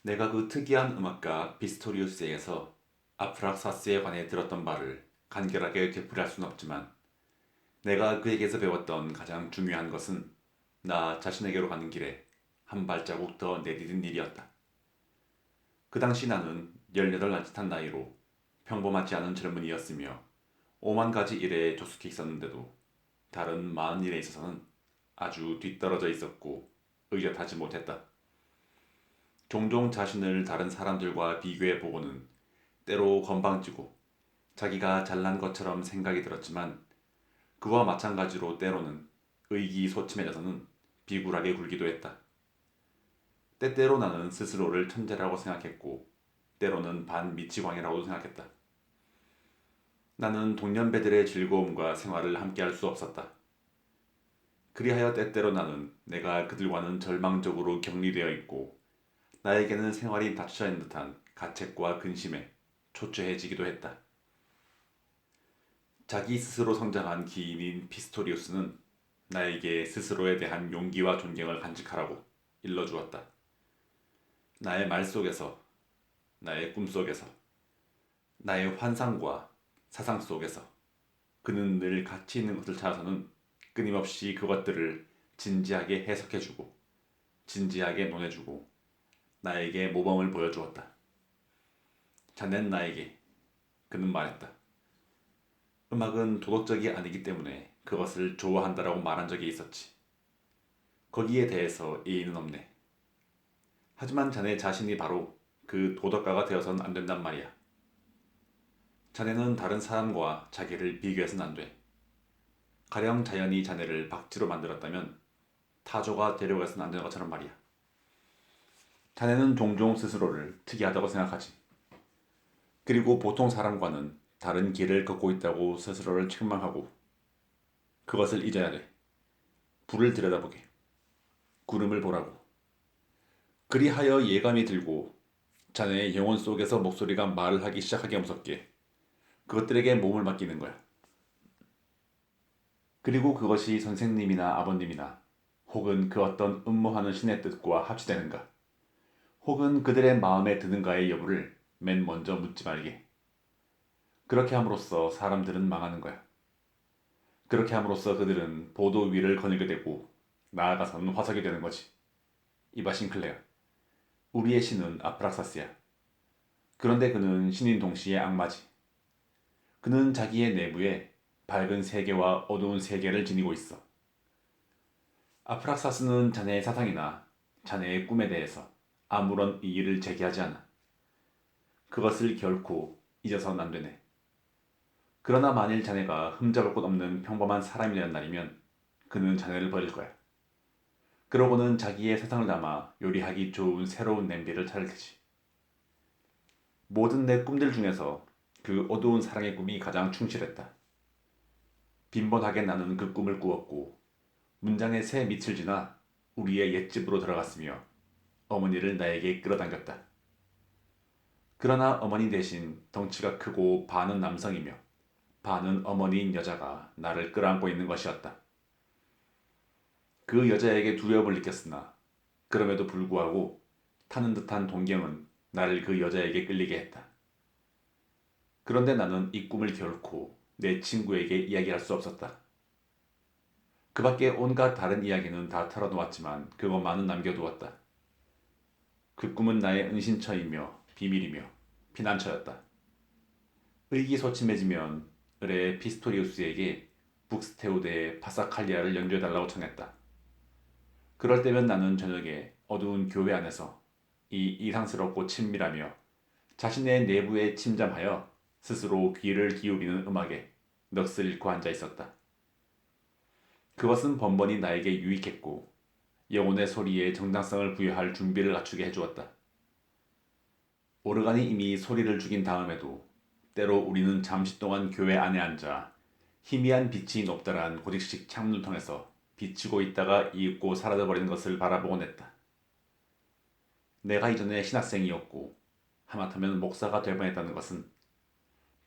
내가 그 특이한 음악가 비스토리우스에게서 아프락사스에 관해 들었던 바를 간결하게 되풀이할 수는 없지만 내가 그에게서 배웠던 가장 중요한 것은 나 자신에게로 가는 길에 한 발자국 더 내디딘 일이었다. 그 당시 나는 18 남짓한 나이로 평범하지 않은 젊은이였으며 오만 가지 일에 조숙해 있었는데도 다른 많은 일에 있어서는 아주 뒤떨어져 있었고 의젓하지 못했다. 종종 자신을 다른 사람들과 비교해 보고는 때로 건방지고 자기가 잘난 것처럼 생각이 들었지만 그와 마찬가지로 때로는 의기소침해져서는 비굴하게 굴기도 했다. 때때로 나는 스스로를 천재라고 생각했고 때로는 반미치광이라고 생각했다. 나는 동년배들의 즐거움과 생활을 함께할 수 없었다. 그리하여 때때로 나는 내가 그들과는 절망적으로 격리되어 있고 나에게는 생활이 닫혀 있는 듯한 가책과 근심에 초췌해지기도 했다. 자기 스스로 성장한 기인인 피스토리우스는 나에게 스스로에 대한 용기와 존경을 간직하라고 일러주었다. 나의 말 속에서, 나의 꿈 속에서, 나의 환상과 사상 속에서 그는 늘 가치 있는 것을 찾아서는 끊임없이 그것들을 진지하게 해석해주고 진지하게 논해주고 나에게 모범을 보여주었다. 자넨 나에게 그는 말했다. 음악은 도덕적이 아니기 때문에 그것을 좋아한다라고 말한 적이 있었지. 거기에 대해서 이의는 없네. 하지만 자네 자신이 바로 그 도덕가가 되어서는 안 된단 말이야. 자네는 다른 사람과 자기를 비교해서는 안 돼. 가령 자연이 자네를 박쥐로 만들었다면 타조가 되려고 해서는 안 되는 것처럼 말이야. 자네는 종종 스스로를 특이하다고 생각하지. 그리고 보통 사람과는 다른 길을 걷고 있다고 스스로를 책망하고 그것을 잊어야 돼. 불을 들여다보게. 구름을 보라고. 그리하여 예감이 들고 자네의 영혼 속에서 목소리가 말을 하기 시작하기 무섭게 그것들에게 몸을 맡기는 거야. 그리고 그것이 선생님이나 아버님이나 혹은 그 어떤 음모하는 신의 뜻과 합치되는가 혹은 그들의 마음에 드는가의 여부를 맨 먼저 묻지 말게. 그렇게 함으로써 사람들은 망하는 거야. 그렇게 함으로써 그들은 보도 위를 거닐게 되고 나아가서는 화석이 되는 거지. 이봐 싱클레어. 우리의 신은 아프락사스야. 그런데 그는 신인 동시에 악마지. 그는 자기의 내부에 밝은 세계와 어두운 세계를 지니고 있어. 아프락사스는 자네의 사상이나 자네의 꿈에 대해서 아무런 이의를 제기하지 않아. 그것을 결코 잊어서는 안 되네. 그러나 만일 자네가 흠잡을 곳 없는 평범한 사람이라는 날이면 그는 자네를 버릴 거야. 그러고는 자기의 사상을 담아 요리하기 좋은 새로운 냄비를 차릴 테지. 모든 내 꿈들 중에서 그 어두운 사랑의 꿈이 가장 충실했다. 빈번하게 나는 그 꿈을 꾸었고 문장의 새 밑을 지나 우리의 옛집으로 들어갔으며 어머니를 나에게 끌어당겼다. 그러나 어머니 대신 덩치가 크고 반은 남성이며 반은 어머니인 여자가 나를 끌어안고 있는 것이었다. 그 여자에게 두려움을 느꼈으나 그럼에도 불구하고 타는 듯한 동경은 나를 그 여자에게 끌리게 했다. 그런데 나는 이 꿈을 결코 내 친구에게 이야기할 수 없었다. 그 밖에 온갖 다른 이야기는 다 털어놓았지만 그것만은 남겨두었다. 그 꿈은 나의 은신처이며 비밀이며 피난처였다. 의기소침해지면 의뢰 피스토리우스에게 북스테우드의 파사칼리아를 연주해달라고 청했다. 그럴 때면 나는 저녁에 어두운 교회 안에서 이 이상스럽고 친밀하며 자신의 내부에 침잠하여 스스로 귀를 기울이는 음악에 넋을 잃고 앉아 있었다. 그것은 번번이 나에게 유익했고 영혼의 소리에 정당성을 부여할 준비를 갖추게 해주었다. 오르간이 이미 소리를 죽인 다음에도 때로 우리는 잠시 동안 교회 안에 앉아 희미한 빛이 높다란 고직식 창문을 통해서 비치고 있다가 이윽고 사라져버리는 것을 바라보곤 했다. 내가 이전에 신학생이었고 하마터면 목사가 될 뻔했다는 것은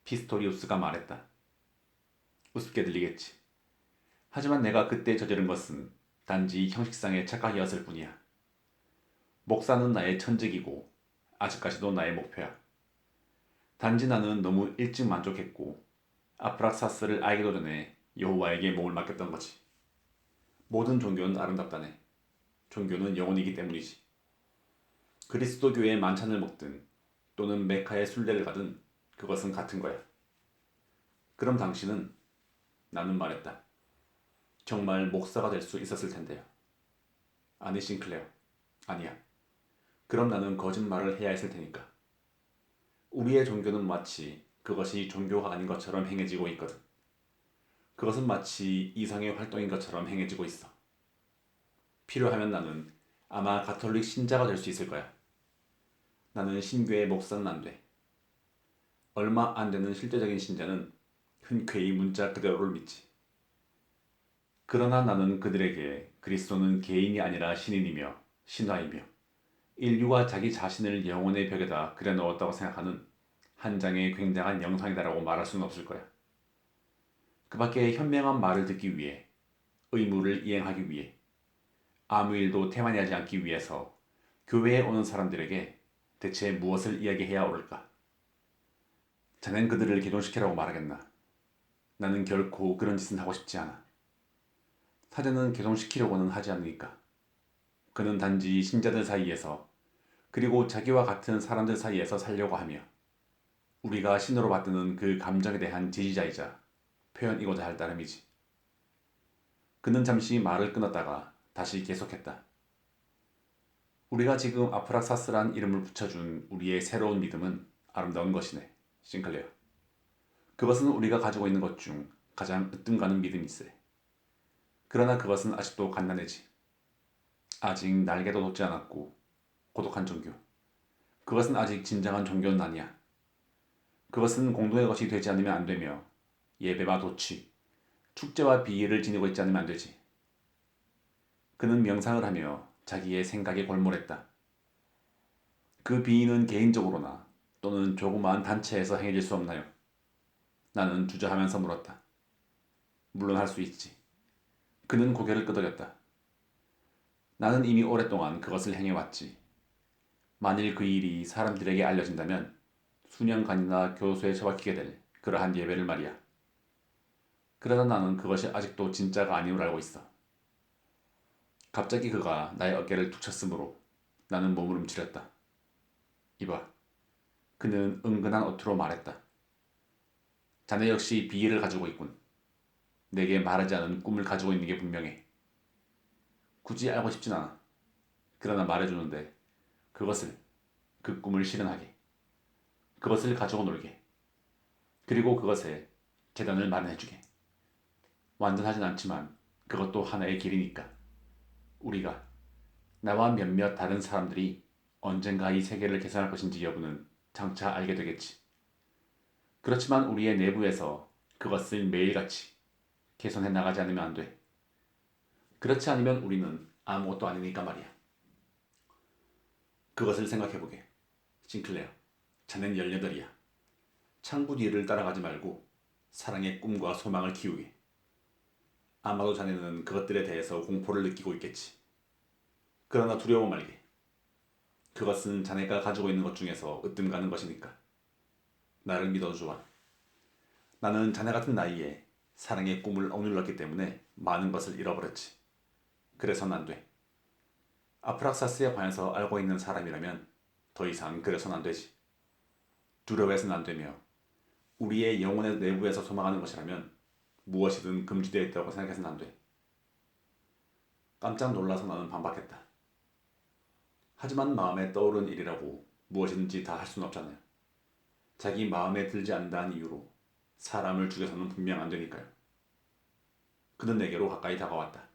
피스토리우스가 말했다. 우습게 들리겠지. 하지만 내가 그때 저지른 것은 단지 형식상의 착각이었을 뿐이야. 목사는 나의 천직이고 아직까지도 나의 목표야. 단지 나는 너무 일찍 만족했고 아프락사스를 알기도 전에 여호와에게 몸을 맡겼던 거지. 모든 종교는 아름답다네. 종교는 영혼이기 때문이지. 그리스도교의 만찬을 먹든 또는 메카의 순례를 가든 그것은 같은 거야. 그럼 당신은? 나는 말했다. 정말 목사가 될 수 있었을 텐데요. 아니 싱클레어. 아니야. 그럼 나는 거짓말을 해야 했을 테니까. 우리의 종교는 마치 그것이 종교가 아닌 것처럼 행해지고 있거든. 그것은 마치 이상의 활동인 것처럼 행해지고 있어. 필요하면 나는 아마 가톨릭 신자가 될 수 있을 거야. 나는 신교의 목사는 안 돼. 얼마 안 되는 실제적인 신자는 흔쾌히 문자 그대로를 믿지. 그러나 나는 그들에게 그리스도는 개인이 아니라 신인이며 신화이며 인류가 자기 자신을 영혼의 벽에다 그려넣었다고 생각하는 한 장의 굉장한 영상이다라고 말할 수는 없을 거야. 그 밖에 현명한 말을 듣기 위해, 의무를 이행하기 위해, 아무 일도 태만히 하지 않기 위해서 교회에 오는 사람들에게 대체 무엇을 이야기해야 옳을까? 자넨 그들을 개종시키라고 말하겠나? 나는 결코 그런 짓은 하고 싶지 않아. 사제는 개종시키려고는 하지 않으니까. 그는 단지 신자들 사이에서 그리고 자기와 같은 사람들 사이에서 살려고 하며 우리가 신으로 받드는 그 감정에 대한 지지자이자 표현이고자 할 따름이지. 그는 잠시 말을 끊었다가 다시 계속했다. 우리가 지금 아프락사스란 이름을 붙여준 우리의 새로운 믿음은 아름다운 것이네, 싱클레어. 그것은 우리가 가지고 있는 것 중 가장 으뜸가는 믿음일세. 그러나 그것은 아직도 갓난해지. 아직 날개도 돋지 않았고 고독한 종교. 그것은 아직 진정한 종교는 아니야. 그것은 공동의 것이 되지 않으면 안 되며 예배와 도취, 축제와 비의를 지니고 있지 않으면 안 되지. 그는 명상을 하며 자기의 생각에 골몰했다. 그 비의는 개인적으로나 또는 조그마한 단체에서 행해질 수 없나요? 나는 주저하면서 물었다. 물론 할 수 있지. 그는 고개를 끄덕였다. 나는 이미 오랫동안 그것을 행해왔지. 만일 그 일이 사람들에게 알려진다면 수년간이나 교도소에 처박히게 될 그러한 예배를 말이야. 그러나 나는 그것이 아직도 진짜가 아님을 알고 있어. 갑자기 그가 나의 어깨를 툭 쳤으므로 나는 몸을 움츠렸다. 이봐. 그는 은근한 어투로 말했다. 자네 역시 비위를 가지고 있군. 내게 말하지 않은 꿈을 가지고 있는 게 분명해. 굳이 알고 싶진 않아. 그러나 말해주는데 그것을, 그 꿈을 실현하게. 그것을 가지고 놀게. 그리고 그것에 재단을 마련해주게. 완전하진 않지만 그것도 하나의 길이니까. 우리가, 나와 몇몇 다른 사람들이 언젠가 이 세계를 개선할 것인지 여부는 장차 알게 되겠지. 그렇지만 우리의 내부에서 그것을 매일같이 개선해 나가지 않으면 안 돼. 그렇지 않으면 우리는 아무것도 아니니까 말이야. 그것을 생각해보게. 싱클레어, 자넨 18이야. 창부 뒤를 따라가지 말고 사랑의 꿈과 소망을 키우게. 아마도 자네는 그것들에 대해서 공포를 느끼고 있겠지. 그러나 두려워 말게. 그것은 자네가 가지고 있는 것 중에서 으뜸 가는 것이니까. 나를 믿어도 좋아. 나는 자네 같은 나이에 사랑의 꿈을 억눌렀기 때문에 많은 것을 잃어버렸지. 그래서는 안 돼. 아프락사스에 관해서 알고 있는 사람이라면 더 이상 그래서는 안 되지. 두려워해서는 안 되며 우리의 영혼의 내부에서 소망하는 것이라면 무엇이든 금지되어 있다고 생각해서는 안 돼. 깜짝 놀라서 나는 반박했다. 하지만 마음에 떠오른 일이라고 무엇이든지 다 할 수는 없잖아요. 자기 마음에 들지 않는다는 이유로 사람을 죽여서는 분명 안 되니까요. 그는 내게로 가까이 다가왔다.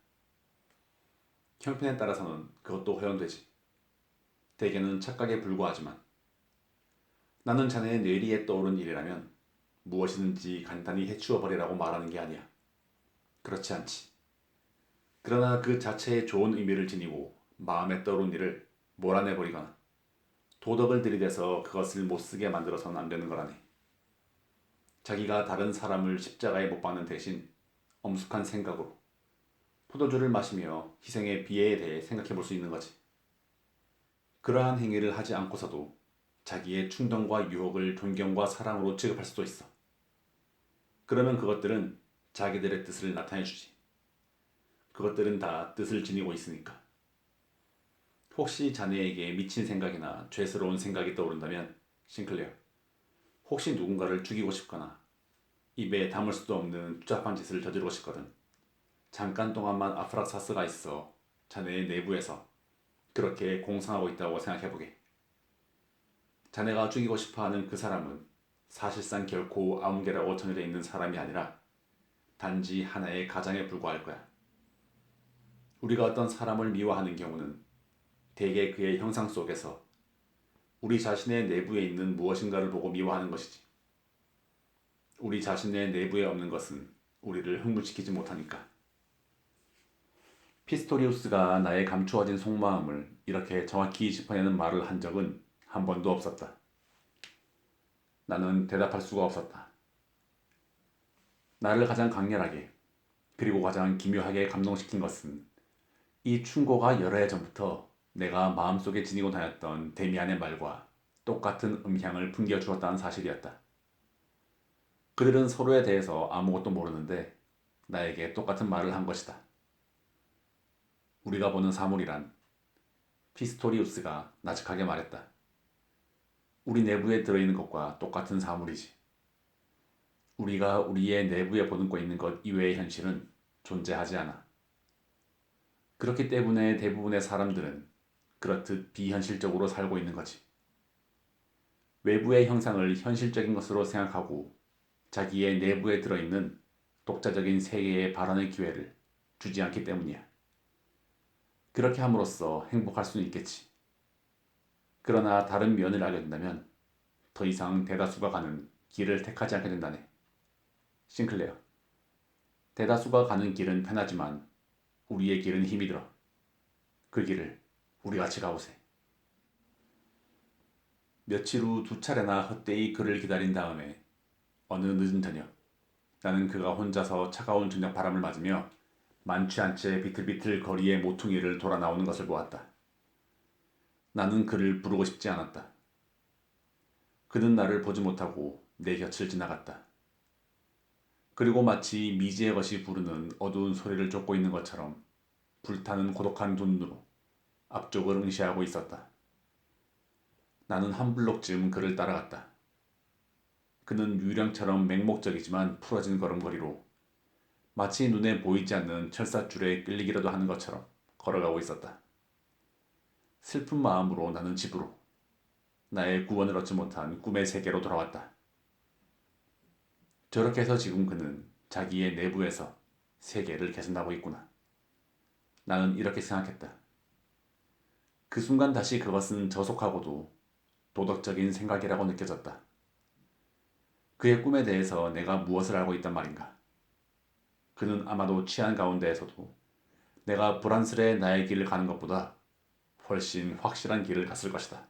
형편에 따라서는 그것도 허용되지. 대개는 착각에 불과하지만 나는 자네의 뇌리에 떠오른 일이라면 무엇이든지 간단히 해치워 버리라고 말하는 게 아니야. 그렇지 않지. 그러나 그 자체에 좋은 의미를 지니고 마음에 떠오른 일을 몰아내버리거나 도덕을 들이대서 그것을 못쓰게 만들어서는 안 되는 거라네. 자기가 다른 사람을 십자가에 못 박는 대신 엄숙한 생각으로 포도주를 마시며 희생의 비애에 대해 생각해 볼 수 있는 거지. 그러한 행위를 하지 않고서도 자기의 충동과 유혹을 존경과 사랑으로 취급할 수도 있어. 그러면 그것들은 자기들의 뜻을 나타내주지. 그것들은 다 뜻을 지니고 있으니까. 혹시 자네에게 미친 생각이나 죄스러운 생각이 떠오른다면, 싱클레어, 혹시 누군가를 죽이고 싶거나 입에 담을 수도 없는 추잡한 짓을 저지르고 싶거든 잠깐 동안만 아프락사스가 있어 자네의 내부에서 그렇게 공상하고 있다고 생각해보게. 자네가 죽이고 싶어하는 그 사람은 사실상 결코 아무개라고 전해져 있는 사람이 아니라 단지 하나의 가장에 불과할 거야. 우리가 어떤 사람을 미워하는 경우는 대개 그의 형상 속에서 우리 자신의 내부에 있는 무엇인가를 보고 미워하는 것이지. 우리 자신의 내부에 없는 것은 우리를 흥분시키지 못하니까. 피스토리우스가 나의 감추어진 속마음을 이렇게 정확히 짚어내는 말을 한 적은 한 번도 없었다. 나는 대답할 수가 없었다. 나를 가장 강렬하게 그리고 가장 기묘하게 감동시킨 것은 이 충고가 여러 해 전부터 내가 마음속에 지니고 다녔던 데미안의 말과 똑같은 음향을 풍겨주었다는 사실이었다. 그들은 서로에 대해서 아무것도 모르는데 나에게 똑같은 말을 한 것이다. 우리가 보는 사물이란, 피스토리우스가 나직하게 말했다. 우리 내부에 들어있는 것과 똑같은 사물이지. 우리가 우리의 내부에 보듬고 있는 것 이외의 현실은 존재하지 않아. 그렇기 때문에 대부분의 사람들은 그렇듯 비현실적으로 살고 있는 거지. 외부의 형상을 현실적인 것으로 생각하고 자기의 내부에 들어있는 독자적인 세계의 발언의 기회를 주지 않기 때문이야. 그렇게 함으로써 행복할 수는 있겠지. 그러나 다른 면을 알게 된다면 더 이상 대다수가 가는 길을 택하지 않게 된다네. 싱클레어, 대다수가 가는 길은 편하지만 우리의 길은 힘이 들어. 그 길을 우리 같이 가보세. 며칠 후 2차례나 헛되이 그를 기다린 다음에 어느 늦은 저녁, 나는 그가 혼자서 차가운 저녁 바람을 맞으며 만취 한 채 비틀비틀 거리의 모퉁이를 돌아 나오는 것을 보았다. 나는 그를 부르고 싶지 않았다. 그는 나를 보지 못하고 내 곁을 지나갔다. 그리고 마치 미지의 것이 부르는 어두운 소리를 쫓고 있는 것처럼 불타는 고독한 두 눈으로 앞쪽을 응시하고 있었다. 나는 한 블록쯤 그를 따라갔다. 그는 유령처럼 맹목적이지만 풀어진 걸음걸이로 마치 눈에 보이지 않는 철사줄에 끌리기라도 하는 것처럼 걸어가고 있었다. 슬픈 마음으로 나는 집으로, 나의 구원을 얻지 못한 꿈의 세계로 돌아왔다. 저렇게 해서 지금 그는 자기의 내부에서 세계를 개선하고 있구나. 나는 이렇게 생각했다. 그 순간 다시 그것은 저속하고도 도덕적인 생각이라고 느껴졌다. 그의 꿈에 대해서 내가 무엇을 알고 있단 말인가. 그는 아마도 취한 가운데에서도 내가 불안스레 나의 길을 가는 것보다 훨씬 확실한 길을 갔을 것이다.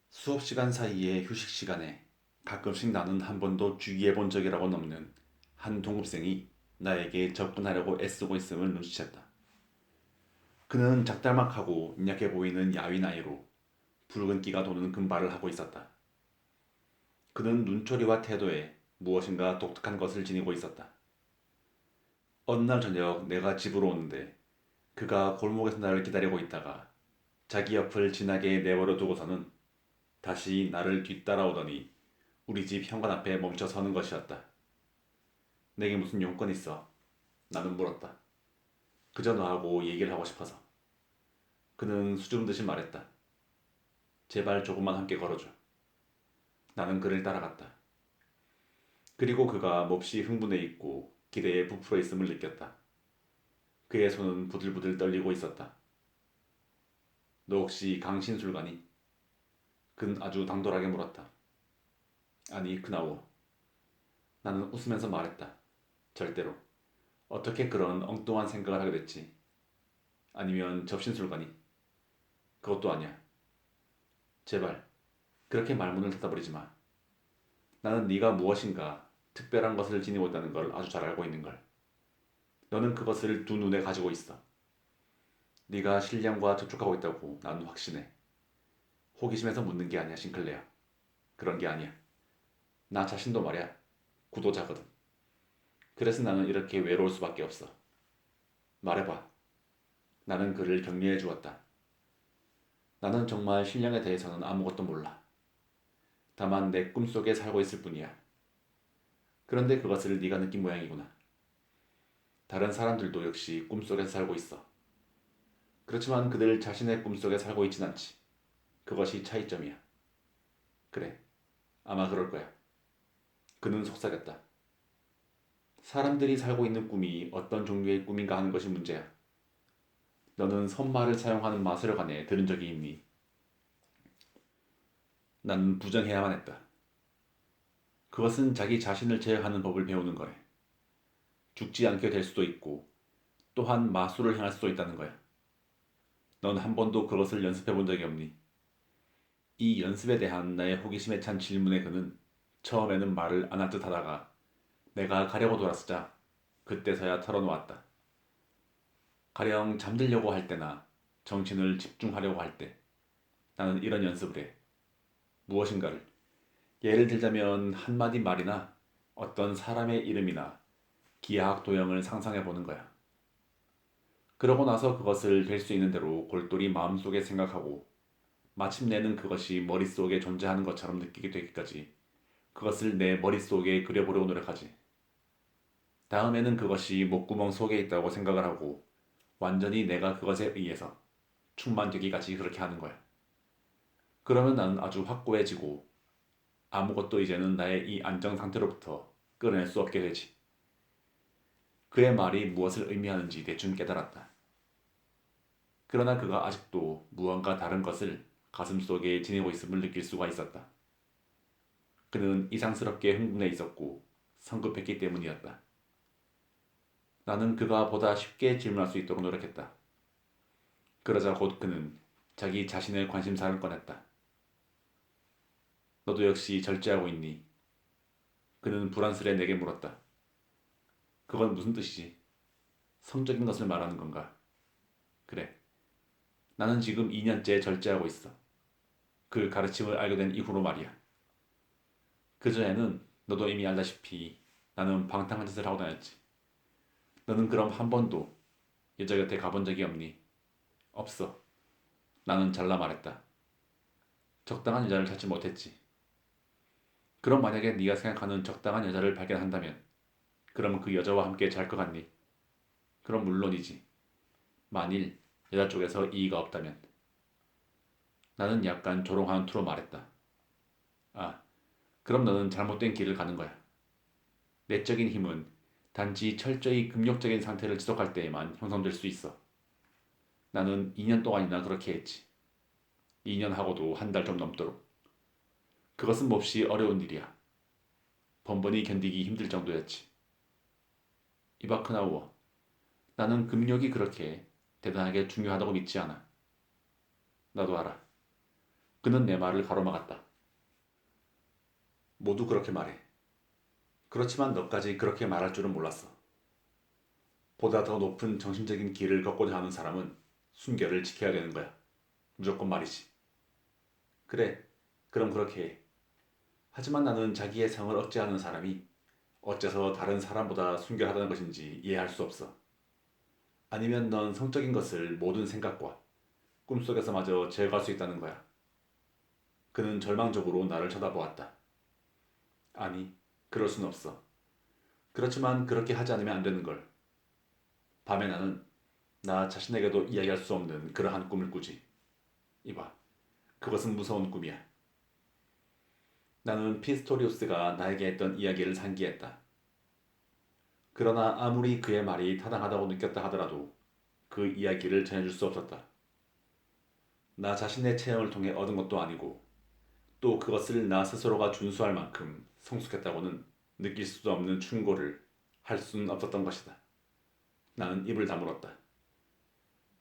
수업 시간 사이에 휴식 시간에 가끔씩 나는 한 번도 주의해 본 적이라고는 없는 한 동급생이 나에게 접근하려고 애쓰고 있음을 눈치챘다. 그는 작달막하고 약해 보이는 야윈 아이로 붉은 끼가 도는 금발을 하고 있었다. 그는 눈초리와 태도에 무엇인가 독특한 것을 지니고 있었다. 어느 날 저녁 내가 집으로 오는데 그가 골목에서 나를 기다리고 있다가 자기 옆을 진하게 내버려 두고서는 다시 나를 뒤따라오더니 우리 집 현관 앞에 멈춰 서는 것이었다. 내게 무슨 용건 있어? 나는 물었다. 그저 너하고 얘기를 하고 싶어서. 그는 수줍은 듯이 말했다. 제발 조금만 함께 걸어줘. 나는 그를 따라갔다. 그리고 그가 몹시 흥분해 있고 기대에 부풀어 있음을 느꼈다. 그의 손은 부들부들 떨리고 있었다. 너 혹시 강신술가니? 그는 아주 당돌하게 물었다. 아니, 그나워. 나는 웃으면서 말했다. 절대로. 어떻게 그런 엉뚱한 생각을 하게 됐지? 아니면 접신술가니? 그것도 아니야. 제발 그렇게 말문을 닫아버리지 마. 나는 네가 무엇인가 특별한 것을 지니고 있다는 걸 아주 잘 알고 있는 걸. 너는 그것을 두 눈에 가지고 있어. 네가 신령과 접촉하고 있다고 나는 확신해. 호기심에서 묻는 게 아니야, 싱클레어. 그런 게 아니야. 나 자신도 말이야. 구도자거든. 그래서 나는 이렇게 외로울 수밖에 없어. 말해봐. 나는 그를 격려해 주었다. 나는 정말 신령에 대해서는 아무것도 몰라. 다만 내 꿈속에 살고 있을 뿐이야. 그런데 그것을 네가 느낀 모양이구나. 다른 사람들도 역시 꿈속에서 살고 있어. 그렇지만 그들 자신의 꿈속에 살고 있진 않지. 그것이 차이점이야. 그래, 아마 그럴 거야. 그는 속삭였다. 사람들이 살고 있는 꿈이 어떤 종류의 꿈인가 하는 것이 문제야. 너는 선말을 사용하는 마술에 관해 들은 적이 있니? 나는 부정해야만 했다. 그것은 자기 자신을 제어하는 법을 배우는 거래. 죽지 않게 될 수도 있고 또한 마술을 향할 수도 있다는 거야. 넌 한 번도 그것을 연습해 본 적이 없니? 이 연습에 대한 나의 호기심에 찬 질문에 그는 처음에는 말을 안 할 듯 하다가 내가 가려고 돌아서자 그때서야 털어놓았다. 가령 잠들려고 할 때나 정신을 집중하려고 할 때 나는 이런 연습을 해. 무엇인가를. 예를 들자면 한마디 말이나 어떤 사람의 이름이나 기하학 도형을 상상해 보는 거야. 그러고 나서 그것을 될 수 있는 대로 골똘히 마음속에 생각하고 마침내는 그것이 머릿속에 존재하는 것처럼 느끼게 되기까지 그것을 내 머릿속에 그려보려고 노력하지. 다음에는 그것이 목구멍 속에 있다고 생각을 하고 완전히 내가 그것에 의해서 충만되기까지 그렇게 하는 거야. 그러면 나는 아주 확고해지고 아무것도 이제는 나의 이 안정 상태로부터 끌어낼 수 없게 되지. 그의 말이 무엇을 의미하는지 대충 깨달았다. 그러나 그가 아직도 무언가 다른 것을 가슴속에 지니고 있음을 느낄 수가 있었다. 그는 이상스럽게 흥분해 있었고 성급했기 때문이었다. 나는 그가 보다 쉽게 질문할 수 있도록 노력했다. 그러자 곧 그는 자기 자신의 관심사를 꺼냈다. 너도 역시 절제하고 있니? 그는 불안스레 내게 물었다. 그건 무슨 뜻이지? 성적인 것을 말하는 건가? 그래. 나는 지금 2년째 절제하고 있어. 그 가르침을 알게 된 이후로 말이야. 그전에는 너도 이미 알다시피 나는 방탕한 짓을 하고 다녔지. 너는 그럼 한 번도 여자 곁에 가본 적이 없니? 없어. 나는 잘라 말했다. 적당한 여자를 찾지 못했지. 그럼 만약에 네가 생각하는 적당한 여자를 발견한다면 그럼 그 여자와 함께 잘 것 같니? 그럼 물론이지. 만일 여자 쪽에서 이의가 없다면. 나는 약간 조롱하는 투로 말했다. 아, 그럼 너는 잘못된 길을 가는 거야. 내적인 힘은 단지 철저히 금욕적인 상태를 지속할 때에만 형성될 수 있어. 나는 2년 동안이나 그렇게 했지. 2년 하고도 한 달 좀 넘도록. 그것은 몹시 어려운 일이야. 번번이 견디기 힘들 정도였지. 이바크나우어, 나는 금욕이 그렇게 대단하게 중요하다고 믿지 않아. 나도 알아. 그는 내 말을 가로막았다. 모두 그렇게 말해. 그렇지만 너까지 그렇게 말할 줄은 몰랐어. 보다 더 높은 정신적인 길을 걷고자 하는 사람은 순결을 지켜야 되는 거야. 무조건 말이지. 그래, 그럼 그렇게 해. 하지만 나는 자기의 성을 억제하는 사람이 어째서 다른 사람보다 순결하다는 것인지 이해할 수 없어. 아니면 넌 성적인 것을 모든 생각과 꿈속에서마저 제어할 수 있다는 거야. 그는 절망적으로 나를 쳐다보았다. 아니, 그럴 순 없어. 그렇지만 그렇게 하지 않으면 안 되는 걸. 밤에 나는 나 자신에게도 이야기할 수 없는 그러한 꿈을 꾸지. 이봐, 그것은 무서운 꿈이야. 나는 피스토리우스가 나에게 했던 이야기를 상기했다. 그러나 아무리 그의 말이 타당하다고 느꼈다 하더라도 그 이야기를 전해줄 수 없었다. 나 자신의 체험을 통해 얻은 것도 아니고 또 그것을 나 스스로가 준수할 만큼 성숙했다고는 느낄 수도 없는 충고를 할 수는 없었던 것이다. 나는 입을 다물었다.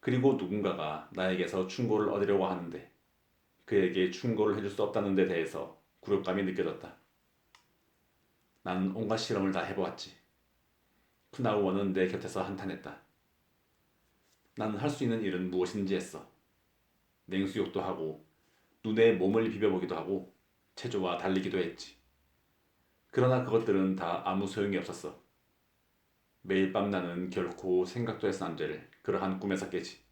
그리고 누군가가 나에게서 충고를 얻으려고 하는데 그에게 충고를 해줄 수 없다는 데 대해서 굴욕감이 느껴졌다. 나는 온갖 실험을 다 해보았지. 푸나우어는 내 곁에서 한탄했다. 나는 할 수 있는 일은 무엇인지 했어. 냉수욕도 하고 눈에 몸을 비벼보기도 하고 체조와 달리기도 했지. 그러나 그것들은 다 아무 소용이 없었어. 매일 밤 나는 결코 생각도 해서 안 될 그러한 꿈에서 깨지.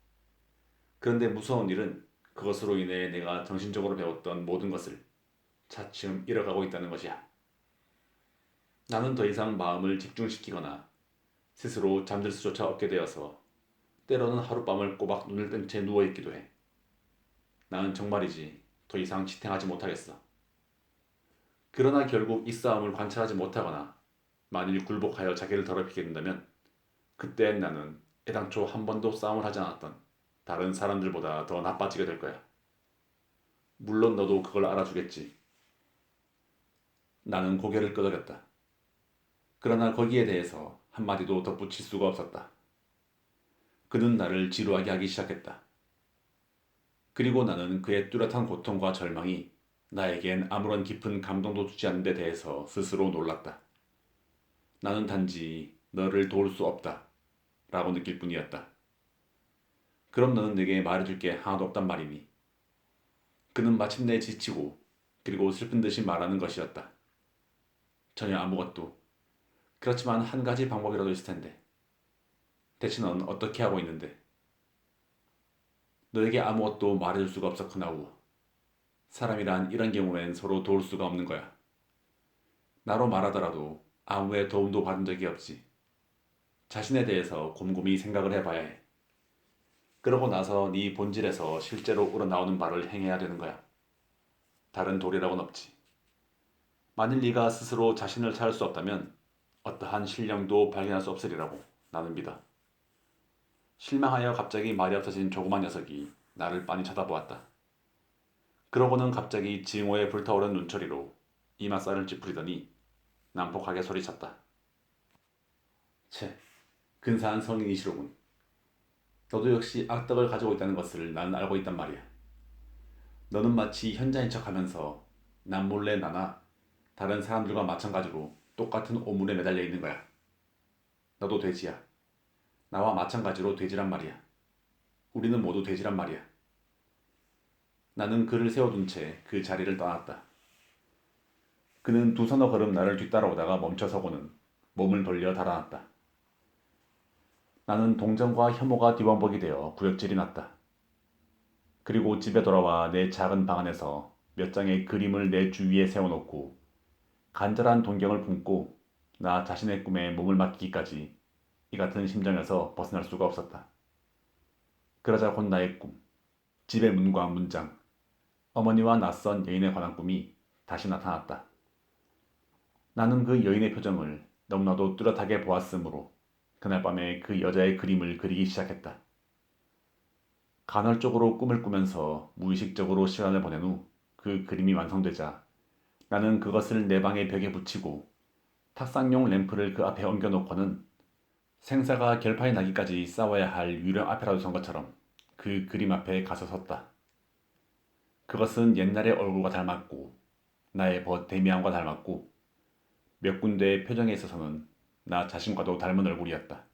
그런데 무서운 일은 그것으로 인해 내가 정신적으로 배웠던 모든 것을 차츰 잃어가고 있다는 것이야. 나는 더 이상 마음을 집중시키거나 스스로 잠들 수조차 없게 되어서 때로는 하룻밤을 꼬박 눈을 뜬 채 누워있기도 해. 나는 정말이지 더 이상 지탱하지 못하겠어. 그러나 결국 이 싸움을 관찰하지 못하거나 만일 굴복하여 자기를 더럽히게 된다면 그때 나는 애당초 한 번도 싸움을 하지 않았던 다른 사람들보다 더 나빠지게 될 거야. 물론 너도 그걸 알아주겠지. 나는 고개를 끄덕였다. 그러나 거기에 대해서 한마디도 덧붙일 수가 없었다. 그는 나를 지루하게 하기 시작했다. 그리고 나는 그의 뚜렷한 고통과 절망이 나에겐 아무런 깊은 감동도 주지 않는 데 대해서 스스로 놀랐다. 나는 단지 너를 도울 수 없다 라고 느낄 뿐이었다. 그럼 너는 내게 말해줄 게 하나도 없단 말이니? 그는 마침내 지치고 그리고 슬픈 듯이 말하는 것이었다. 전혀 아무것도. 그렇지만 한 가지 방법이라도 있을 텐데. 대체 넌 어떻게 하고 있는데? 너에게 아무것도 말해줄 수가 없었구나 우. 사람이란 이런 경우엔 서로 도울 수가 없는 거야. 나로 말하더라도 아무의 도움도 받은 적이 없지. 자신에 대해서 곰곰이 생각을 해봐야 해. 그러고 나서 네 본질에서 실제로 우러나오는 바를 행해야 되는 거야. 다른 도리라고는 없지. 만일 네가 스스로 자신을 찾을 수 없다면 어떠한 신령도 발견할 수 없으리라고 나는 믿어. 실망하여 갑자기 말이 없어진 조그만 녀석이 나를 빤히 쳐다보았다. 그러고는 갑자기 징후에 불타오른 눈초리로 이마살을 찌푸리더니 난폭하게 소리쳤다. 채, 근사한 성인이시로군. 너도 역시 악덕을 가지고 있다는 것을 나는 알고 있단 말이야. 너는 마치 현자인 척하면서 남몰래 나나 다른 사람들과 마찬가지로 똑같은 오물에 매달려 있는 거야. 너도 돼지야. 나와 마찬가지로 돼지란 말이야. 우리는 모두 돼지란 말이야. 나는 그를 세워둔 채 그 자리를 떠났다. 그는 두 서너 걸음 나를 뒤따라오다가 멈춰서고는 몸을 돌려 달아났다. 나는 동정과 혐오가 뒤범벅이 되어 구역질이 났다. 그리고 집에 돌아와 내 작은 방 안에서 몇 장의 그림을 내 주위에 세워놓고 간절한 동경을 품고 나 자신의 꿈에 몸을 맡기기까지 이 같은 심정에서 벗어날 수가 없었다. 그러자 곧 나의 꿈, 집의 문과 문장, 어머니와 낯선 여인에 관한 꿈이 다시 나타났다. 나는 그 여인의 표정을 너무나도 뚜렷하게 보았으므로 그날 밤에 그 여자의 그림을 그리기 시작했다. 간헐적으로 꿈을 꾸면서 무의식적으로 시간을 보낸 후 그 그림이 완성되자 나는 그것을 내 방의 벽에 붙이고 탁상용 램프를 그 앞에 옮겨놓고는 생사가 결판이 나기까지 싸워야 할 유령 앞이라도 선 것처럼 그 그림 앞에 가서 섰다. 그것은 옛날의 얼굴과 닮았고 나의 벗 데미안과 닮았고 몇 군데의 표정에 있어서는 나 자신과도 닮은 얼굴이었다.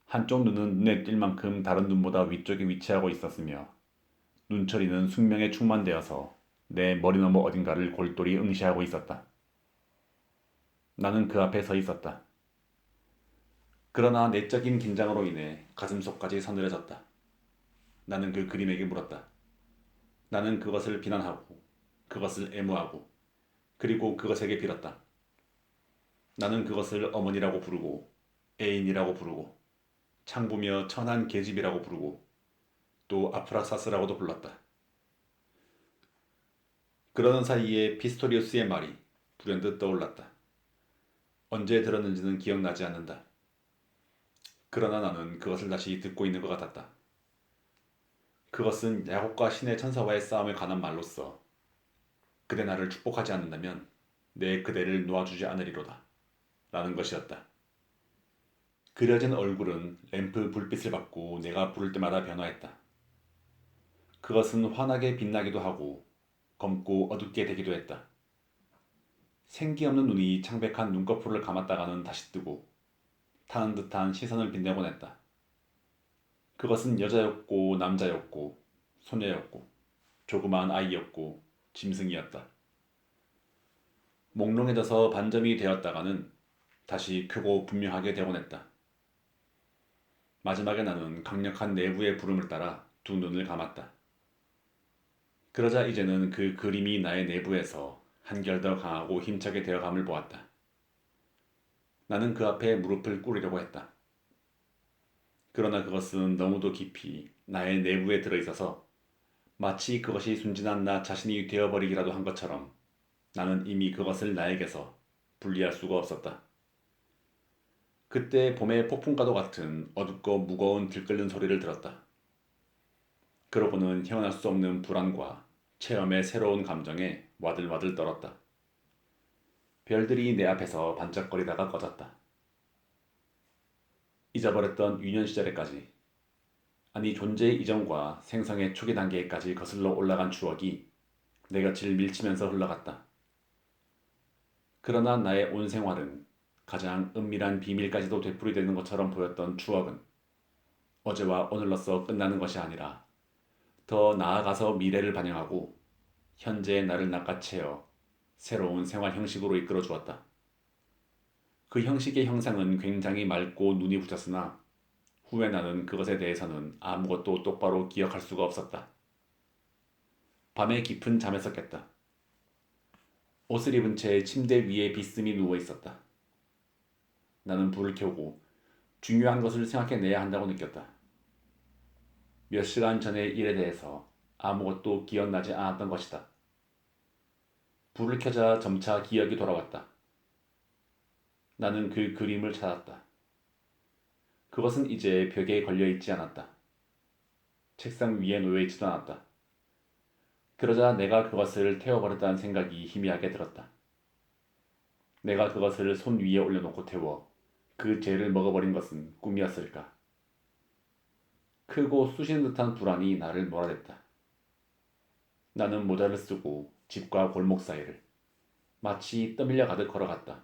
한쪽 눈은 눈에 띌 만큼 다른 눈보다 위쪽에 위치하고 있었으며 눈처리는 숙명에 충만되어서 내 머리 너머 어딘가를 골똘히 응시하고 있었다. 나는 그 앞에 서 있었다. 그러나 내적인 긴장으로 인해 가슴속까지 서늘해졌다. 나는 그 그림에게 물었다. 나는 그것을 비난하고 그것을 애무하고 그리고 그것에게 빌었다. 나는 그것을 어머니라고 부르고 애인이라고 부르고 창부며 천한 계집이라고 부르고 또 아프락사스라고도 불렀다. 그러는 사이에 피스토리우스의 말이 불현듯 떠올랐다. 언제 들었는지는 기억나지 않는다. 그러나 나는 그것을 다시 듣고 있는 것 같았다. 그것은 야곱과 신의 천사와의 싸움에 관한 말로써 그대 나를 축복하지 않는다면 내 그대를 놓아주지 않으리로다 라는 것이었다. 그려진 얼굴은 램프 불빛을 받고 내가 부를 때마다 변화했다. 그것은 환하게 빛나기도 하고 검고 어둡게 되기도 했다. 생기 없는 눈이 창백한 눈꺼풀을 감았다가는 다시 뜨고 타는 듯한 시선을 빛내곤 했다. 그것은 여자였고 남자였고 소녀였고 조그마한 아이였고 짐승이었다. 몽롱해져서 반점이 되었다가는 다시 크고 분명하게 되곤 했다. 마지막에 나는 강력한 내부의 부름을 따라 두 눈을 감았다. 그러자 이제는 그 그림이 나의 내부에서 한결 더 강하고 힘차게 되어감을 보았다. 나는 그 앞에 무릎을 꿇으려고 했다. 그러나 그것은 너무도 깊이 나의 내부에 들어있어서 마치 그것이 순진한 나 자신이 되어버리기라도 한 것처럼 나는 이미 그것을 나에게서 분리할 수가 없었다. 그때 봄의 폭풍과도 같은 어둡고 무거운 들끓는 소리를 들었다. 그러고는 헤어날 수 없는 불안과 체험의 새로운 감정에 와들와들 떨었다. 별들이 내 앞에서 반짝거리다가 꺼졌다. 잊어버렸던 유년 시절에까지, 아니 존재의 이전과 생성의 초기 단계에까지 거슬러 올라간 추억이 내 곁을 밀치면서 흘러갔다. 그러나 나의 온 생활은 가장 은밀한 비밀까지도 되풀이되는 것처럼 보였던 추억은 어제와 오늘로서 끝나는 것이 아니라 더 나아가서 미래를 반영하고 현재의 나를 낚아채어 새로운 생활 형식으로 이끌어 주었다. 그 형식의 형상은 굉장히 맑고 눈이 부셨으나 후에 나는 그것에 대해서는 아무것도 똑바로 기억할 수가 없었다. 밤에 깊은 잠에서 깼다. 옷을 입은 채 침대 위에 비스듬히 누워 있었다. 나는 불을 켜고 중요한 것을 생각해내야 한다고 느꼈다. 몇 시간 전의 일에 대해서 아무것도 기억나지 않았던 것이다. 불을 켜자 점차 기억이 돌아왔다. 나는 그 그림을 찾았다. 그것은 이제 벽에 걸려있지 않았다. 책상 위에 놓여있지도 않았다. 그러자 내가 그것을 태워버렸다는 생각이 희미하게 들었다. 내가 그것을 손 위에 올려놓고 태워 그 죄를 먹어버린 것은 꿈이었을까? 크고 쑤시는 듯한 불안이 나를 몰아댔다. 나는 모자를 쓰고 집과 골목 사이를 마치 떠밀려 가듯 걸어갔다.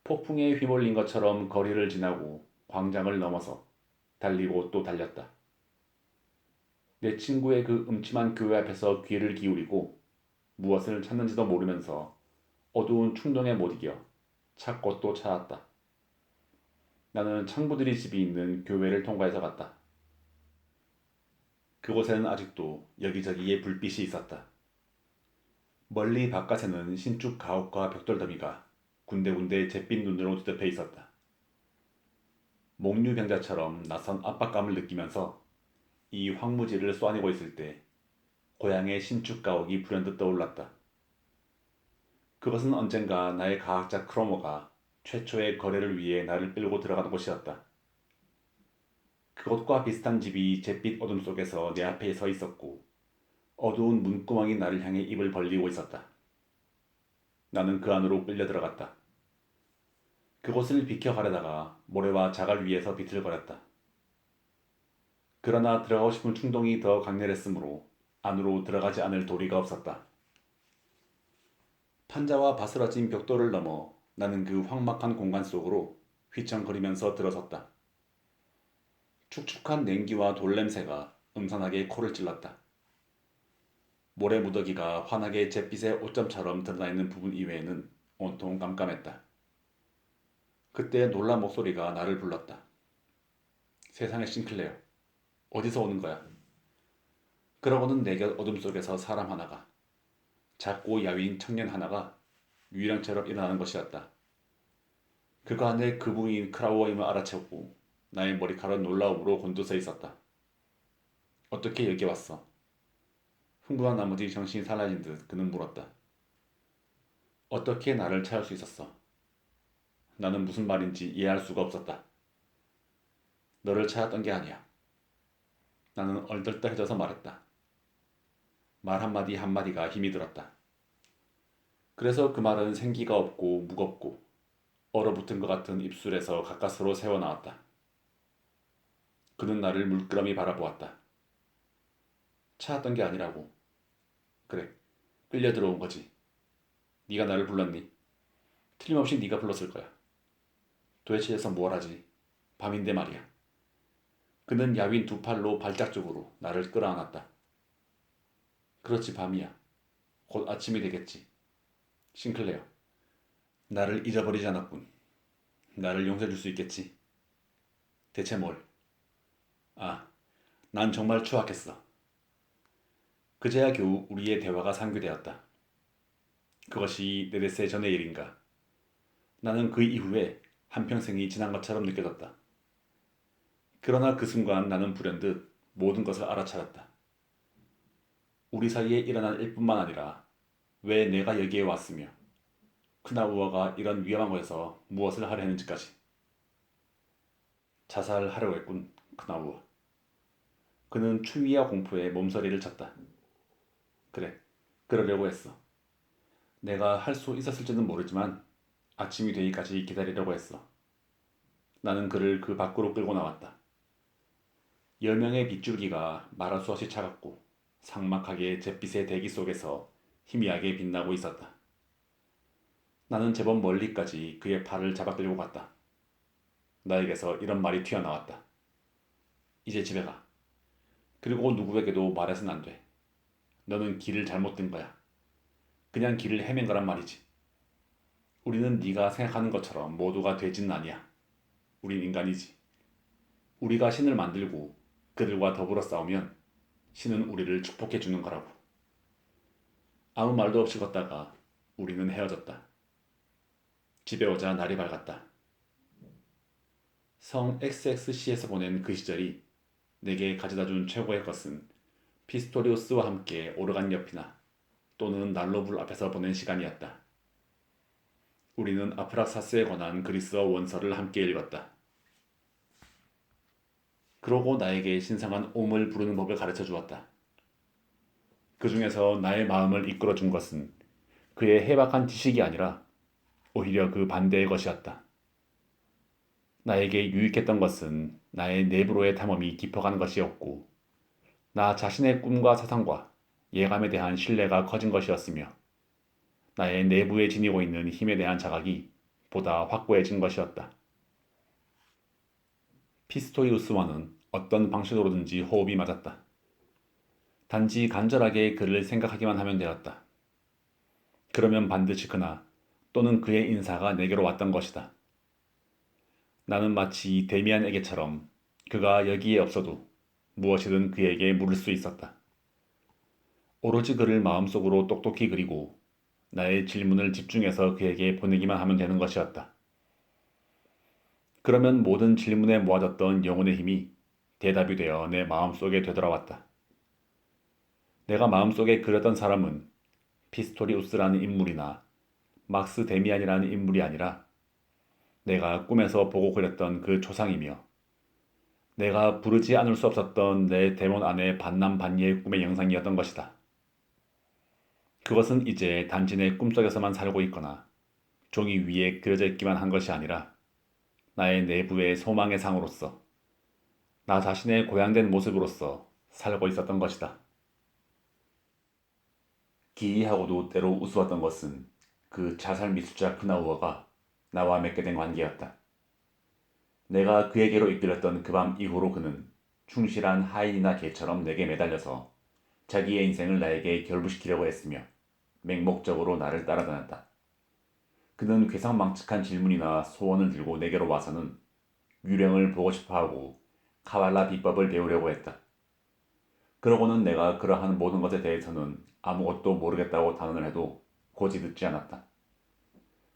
폭풍에 휘몰린 것처럼 거리를 지나고 광장을 넘어서 달리고 또 달렸다. 내 친구의 그 음침한 교회 앞에서 귀를 기울이고 무엇을 찾는지도 모르면서 어두운 충동에 못 이겨 찾고 또 찾았다. 나는 창부들이 집이 있는 교회를 통과해서 갔다. 그곳에는 아직도 여기저기에 불빛이 있었다. 멀리 바깥에는 신축 가옥과 벽돌더미가 군데군데 잿빛 눈으로 뒤덮여 있었다. 몽유병자처럼 낯선 압박감을 느끼면서 이 황무지를 쏘아내고 있을 때 고향의 신축 가옥이 불현듯 떠올랐다. 그것은 언젠가 나의 과학자 크로모가 최초의 거래를 위해 나를 끌고 들어가는 곳이었다. 그것과 비슷한 집이 잿빛 어둠 속에서 내 앞에 서 있었고 어두운 문구멍이 나를 향해 입을 벌리고 있었다. 나는 그 안으로 끌려 들어갔다. 그곳을 비켜가려다가 모래와 자갈 위에서 비틀거렸다. 그러나 들어가고 싶은 충동이 더 강렬했으므로 안으로 들어가지 않을 도리가 없었다. 판자와 바스라진 벽돌을 넘어 나는 그 황막한 공간 속으로 휘청거리면서 들어섰다. 축축한 냉기와 돌냄새가 음산하게 코를 찔렀다. 모래 무더기가 환하게 잿빛의 옷점처럼 드러나 있는 부분 이외에는 온통 깜깜했다. 그때 놀란 목소리가 나를 불렀다. 세상에 싱클레어, 어디서 오는 거야? 그러고는 내 곁 어둠 속에서 사람 하나가, 작고 야윈 청년 하나가 유령처럼 일어나는 것이었다. 그가 내 그부인 크라우어임을 알아채고 나의 머리카락 놀라움으로 곤두서 있었다. 어떻게 여기 왔어? 흥분한 나머지 정신이 사라진 듯 그는 물었다. 어떻게 나를 찾을 수 있었어? 나는 무슨 말인지 이해할 수가 없었다. 너를 찾았던 게 아니야. 나는 얼떨떨해져서 말했다. 말 한마디 한마디가 힘이 들었다. 그래서 그 말은 생기가 없고 무겁고 얼어붙은 것 같은 입술에서 가까스로 새어나왔다. 그는 나를 물끄러미 바라보았다. 찾았던 게 아니라고. 그래, 끌려 들어온 거지. 네가 나를 불렀니? 틀림없이 네가 불렀을 거야. 도대체 여기서 뭘 하지? 밤인데 말이야. 그는 야윈 두 팔로 발작 쪽으로 나를 끌어안았다. 그렇지, 밤이야. 곧 아침이 되겠지. 싱클레어, 나를 잊어버리지 않았군. 나를 용서해 줄 수 있겠지. 대체 뭘? 아, 난 정말 추악했어. 그제야 겨우 우리의 대화가 상기되었다. 그것이 4~5세 전의 일인가. 나는 그 이후에 한평생이 지난 것처럼 느껴졌다. 그러나 그 순간 나는 불현듯 모든 것을 알아차렸다. 우리 사이에 일어난 일뿐만 아니라 왜 내가 여기에 왔으며 크나우어가 이런 위험한 곳에서 무엇을 하려 했는지까지. 자살하려고 했군, 크나우어. 그는 추위와 공포에 몸서리를 쳤다. 그래, 그러려고 했어. 내가 할 수 있었을지는 모르지만 아침이 되기까지 기다리려고 했어. 나는 그를 그 밖으로 끌고 나왔다. 10명의 빗줄기가 말할 수 없이 차갑고 삭막하게 잿빛의 대기 속에서 희미하게 빛나고 있었다. 나는 제법 멀리까지 그의 팔을 잡아끌고 갔다. 나에게서 이런 말이 튀어나왔다. 이제 집에 가. 그리고 누구에게도 말해서는 안 돼. 너는 길을 잘못 든 거야. 그냥 길을 헤맨 거란 말이지. 우리는 네가 생각하는 것처럼 모두가 되지는 아니야. 우린 인간이지. 우리가 신을 만들고 그들과 더불어 싸우면 신은 우리를 축복해 주는 거라고. 아무 말도 없이 걷다가 우리는 헤어졌다. 집에 오자 날이 밝았다. 성 XXC에서 보낸 그 시절이 내게 가져다준 최고의 것은 피스토리우스와 함께 오르간 옆이나 또는 난로불 앞에서 보낸 시간이었다. 우리는 아프락사스에 관한 그리스어 원서를 함께 읽었다. 그러고 나에게 신성한 옴을 부르는 법을 가르쳐 주었다. 그 중에서 나의 마음을 이끌어 준 것은 그의 해박한 지식이 아니라 오히려 그 반대의 것이었다. 나에게 유익했던 것은 나의 내부로의 탐험이 깊어가는 것이었고, 나 자신의 꿈과 사상과 예감에 대한 신뢰가 커진 것이었으며, 나의 내부에 지니고 있는 힘에 대한 자각이 보다 확고해진 것이었다. 피스토리우스와는 어떤 방식으로든지 호흡이 맞았다. 단지 간절하게 그를 생각하기만 하면 되었다. 그러면 반드시 그나 또는 그의 인사가 내게로 왔던 것이다. 나는 마치 데미안에게처럼 그가 여기에 없어도 무엇이든 그에게 물을 수 있었다. 오로지 그를 마음속으로 똑똑히 그리고 나의 질문을 집중해서 그에게 보내기만 하면 되는 것이었다. 그러면 모든 질문에 모아졌던 영혼의 힘이 대답이 되어 내 마음속에 되돌아왔다. 내가 마음속에 그렸던 사람은 피스토리우스라는 인물이나 막스 데미안이라는 인물이 아니라 내가 꿈에서 보고 그렸던 그 조상이며 내가 부르지 않을 수 없었던 내 데몬 안의 반남반이의 꿈의 영상이었던 것이다. 그것은 이제 단지 내 꿈속에서만 살고 있거나 종이 위에 그려져 있기만 한 것이 아니라 나의 내부의 소망의 상으로서 나 자신의 고양된 모습으로서 살고 있었던 것이다. 기이하고도 때로 우스웠던 것은 그 자살 미수자 크나우어가 나와 맺게 된 관계였다. 내가 그에게로 이끌렸던 그 밤 이후로 그는 충실한 하인이나 개처럼 내게 매달려서 자기의 인생을 나에게 결부시키려고 했으며 맹목적으로 나를 따라다녔다. 그는 괴상망측한 질문이나 소원을 들고 내게로 와서는 유령을 보고 싶어하고 카발라 비법을 배우려고 했다. 그러고는 내가 그러한 모든 것에 대해서는 아무것도 모르겠다고 단언을 해도 고지 듣지 않았다.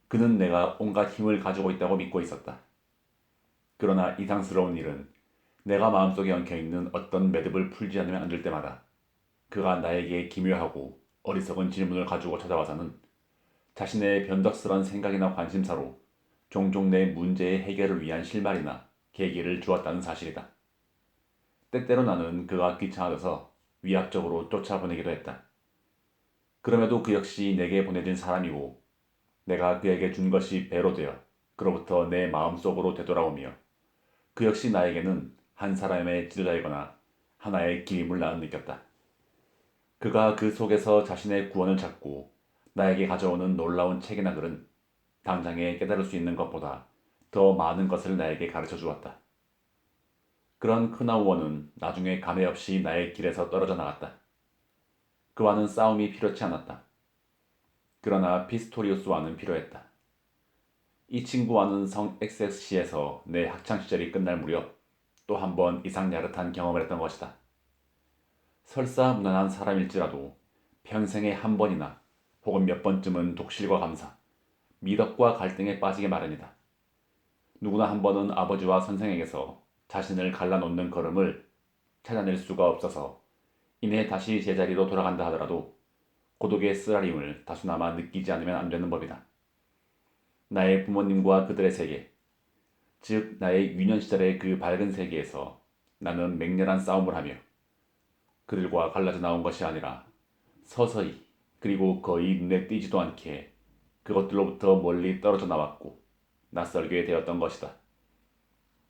그는 내가 온갖 힘을 가지고 있다고 믿고 있었다. 그러나 이상스러운 일은 내가 마음속에 엉켜있는 어떤 매듭을 풀지 않으면 안 될 때마다 그가 나에게 기묘하고 어리석은 질문을 가지고 찾아와서는 자신의 변덕스런 생각이나 관심사로 종종 내 문제의 해결을 위한 실마리나 계기를 주었다는 사실이다. 때때로 나는 그가 귀찮아져서 위압적으로 쫓아보내기도 했다. 그럼에도 그 역시 내게 보내진 사람이고 내가 그에게 준 것이 배로 되어 그로부터 내 마음속으로 되돌아오며 그 역시 나에게는 한 사람의 지도자이거나 하나의 길임을 나는 느꼈다. 그가 그 속에서 자신의 구원을 찾고 나에게 가져오는 놀라운 책이나 글은 당장에 깨달을 수 있는 것보다 더 많은 것을 나에게 가르쳐 주었다. 그런 크나우어는 나중에 감회 없이 나의 길에서 떨어져 나갔다. 그와는 싸움이 필요치 않았다. 그러나 피스토리우스와는 필요했다. 이 친구와는 성 XSC에서 내 학창시절이 끝날 무렵 또 한 번 이상 야릇한 경험을 했던 것이다. 설사 무난한 사람일지라도 평생에 한 번이나 혹은 몇 번쯤은 독실과 감사, 미덕과 갈등에 빠지게 마련이다. 누구나 한 번은 아버지와 선생에게서 자신을 갈라놓는 걸음을 찾아낼 수가 없어서 이내 다시 제자리로 돌아간다 하더라도 고독의 쓰라림을 다소나마 느끼지 않으면 안 되는 법이다. 나의 부모님과 그들의 세계, 즉 나의 유년 시절의 그 밝은 세계에서 나는 맹렬한 싸움을 하며 그들과 갈라져 나온 것이 아니라 서서히 그리고 거의 눈에 띄지도 않게 그것들로부터 멀리 떨어져 나왔고 낯설게 되었던 것이다.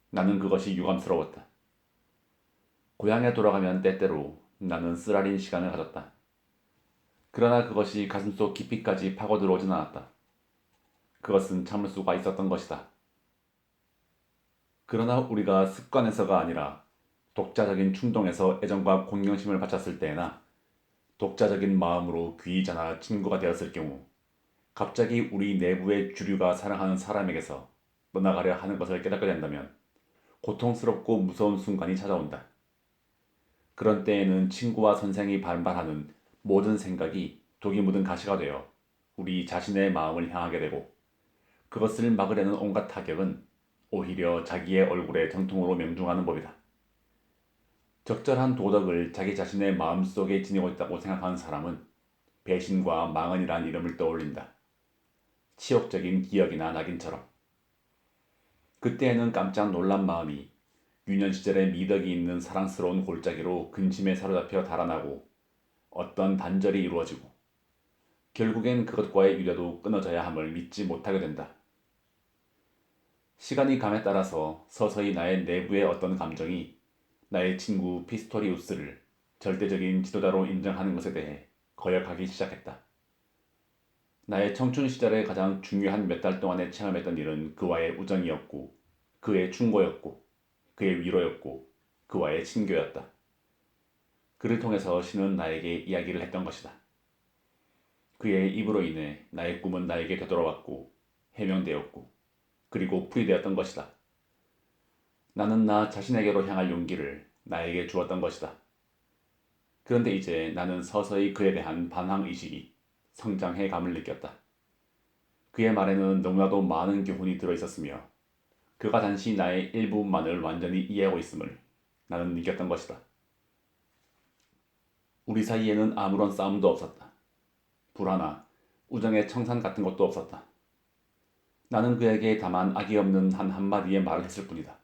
나는 그것이 유감스러웠다. 고향에 돌아가면 때때로 나는 쓰라린 시간을 가졌다. 그러나 그것이 가슴속 깊이까지 파고들어오진 않았다. 그것은 참을 수가 있었던 것이다. 그러나 우리가 습관에서가 아니라 독자적인 충동에서 애정과 공경심을 바쳤을 때나 독자적인 마음으로 귀의자나 친구가 되었을 경우 갑자기 우리 내부의 주류가 사랑하는 사람에게서 떠나가려 하는 것을 깨닫게 된다면 고통스럽고 무서운 순간이 찾아온다. 그런 때에는 친구와 선생이 반발하는 모든 생각이 독이 묻은 가시가 되어 우리 자신의 마음을 향하게 되고 그것을 막으려는 온갖 타격은 오히려 자기의 얼굴에 정통으로 명중하는 법이다. 적절한 도덕을 자기 자신의 마음속에 지니고 있다고 생각하는 사람은 배신과 망언이란 이름을 떠올린다. 치욕적인 기억이나 낙인처럼. 그때에는 깜짝 놀란 마음이 유년 시절에 미덕이 있는 사랑스러운 골짜기로 근심에 사로잡혀 달아나고 어떤 단절이 이루어지고 결국엔 그것과의 유대도 끊어져야 함을 믿지 못하게 된다. 시간이 감에 따라서 서서히 나의 내부의 어떤 감정이 나의 친구 피스토리우스를 절대적인 지도자로 인정하는 것에 대해 거역하기 시작했다. 나의 청춘 시절에 가장 중요한 몇 달 동안에 체험했던 일은 그와의 우정이었고 그의 충고였고 그의 위로였고 그와의 친교였다. 그를 통해서 신은 나에게 이야기를 했던 것이다. 그의 입으로 인해 나의 꿈은 나에게 되돌아왔고 해명되었고 그리고 풀이되었던 것이다. 나는 나 자신에게로 향할 용기를 나에게 주었던 것이다. 그런데 이제 나는 서서히 그에 대한 반항의식이 성장해 감을 느꼈다. 그의 말에는 너무나도 많은 교훈이 들어있었으며 그가 단지 나의 일부분만을 완전히 이해하고 있음을 나는 느꼈던 것이다. 우리 사이에는 아무런 싸움도 없었다. 불화나 우정의 청산 같은 것도 없었다. 나는 그에게 다만 악의 없는 한 한마디의 말을 했을 뿐이다.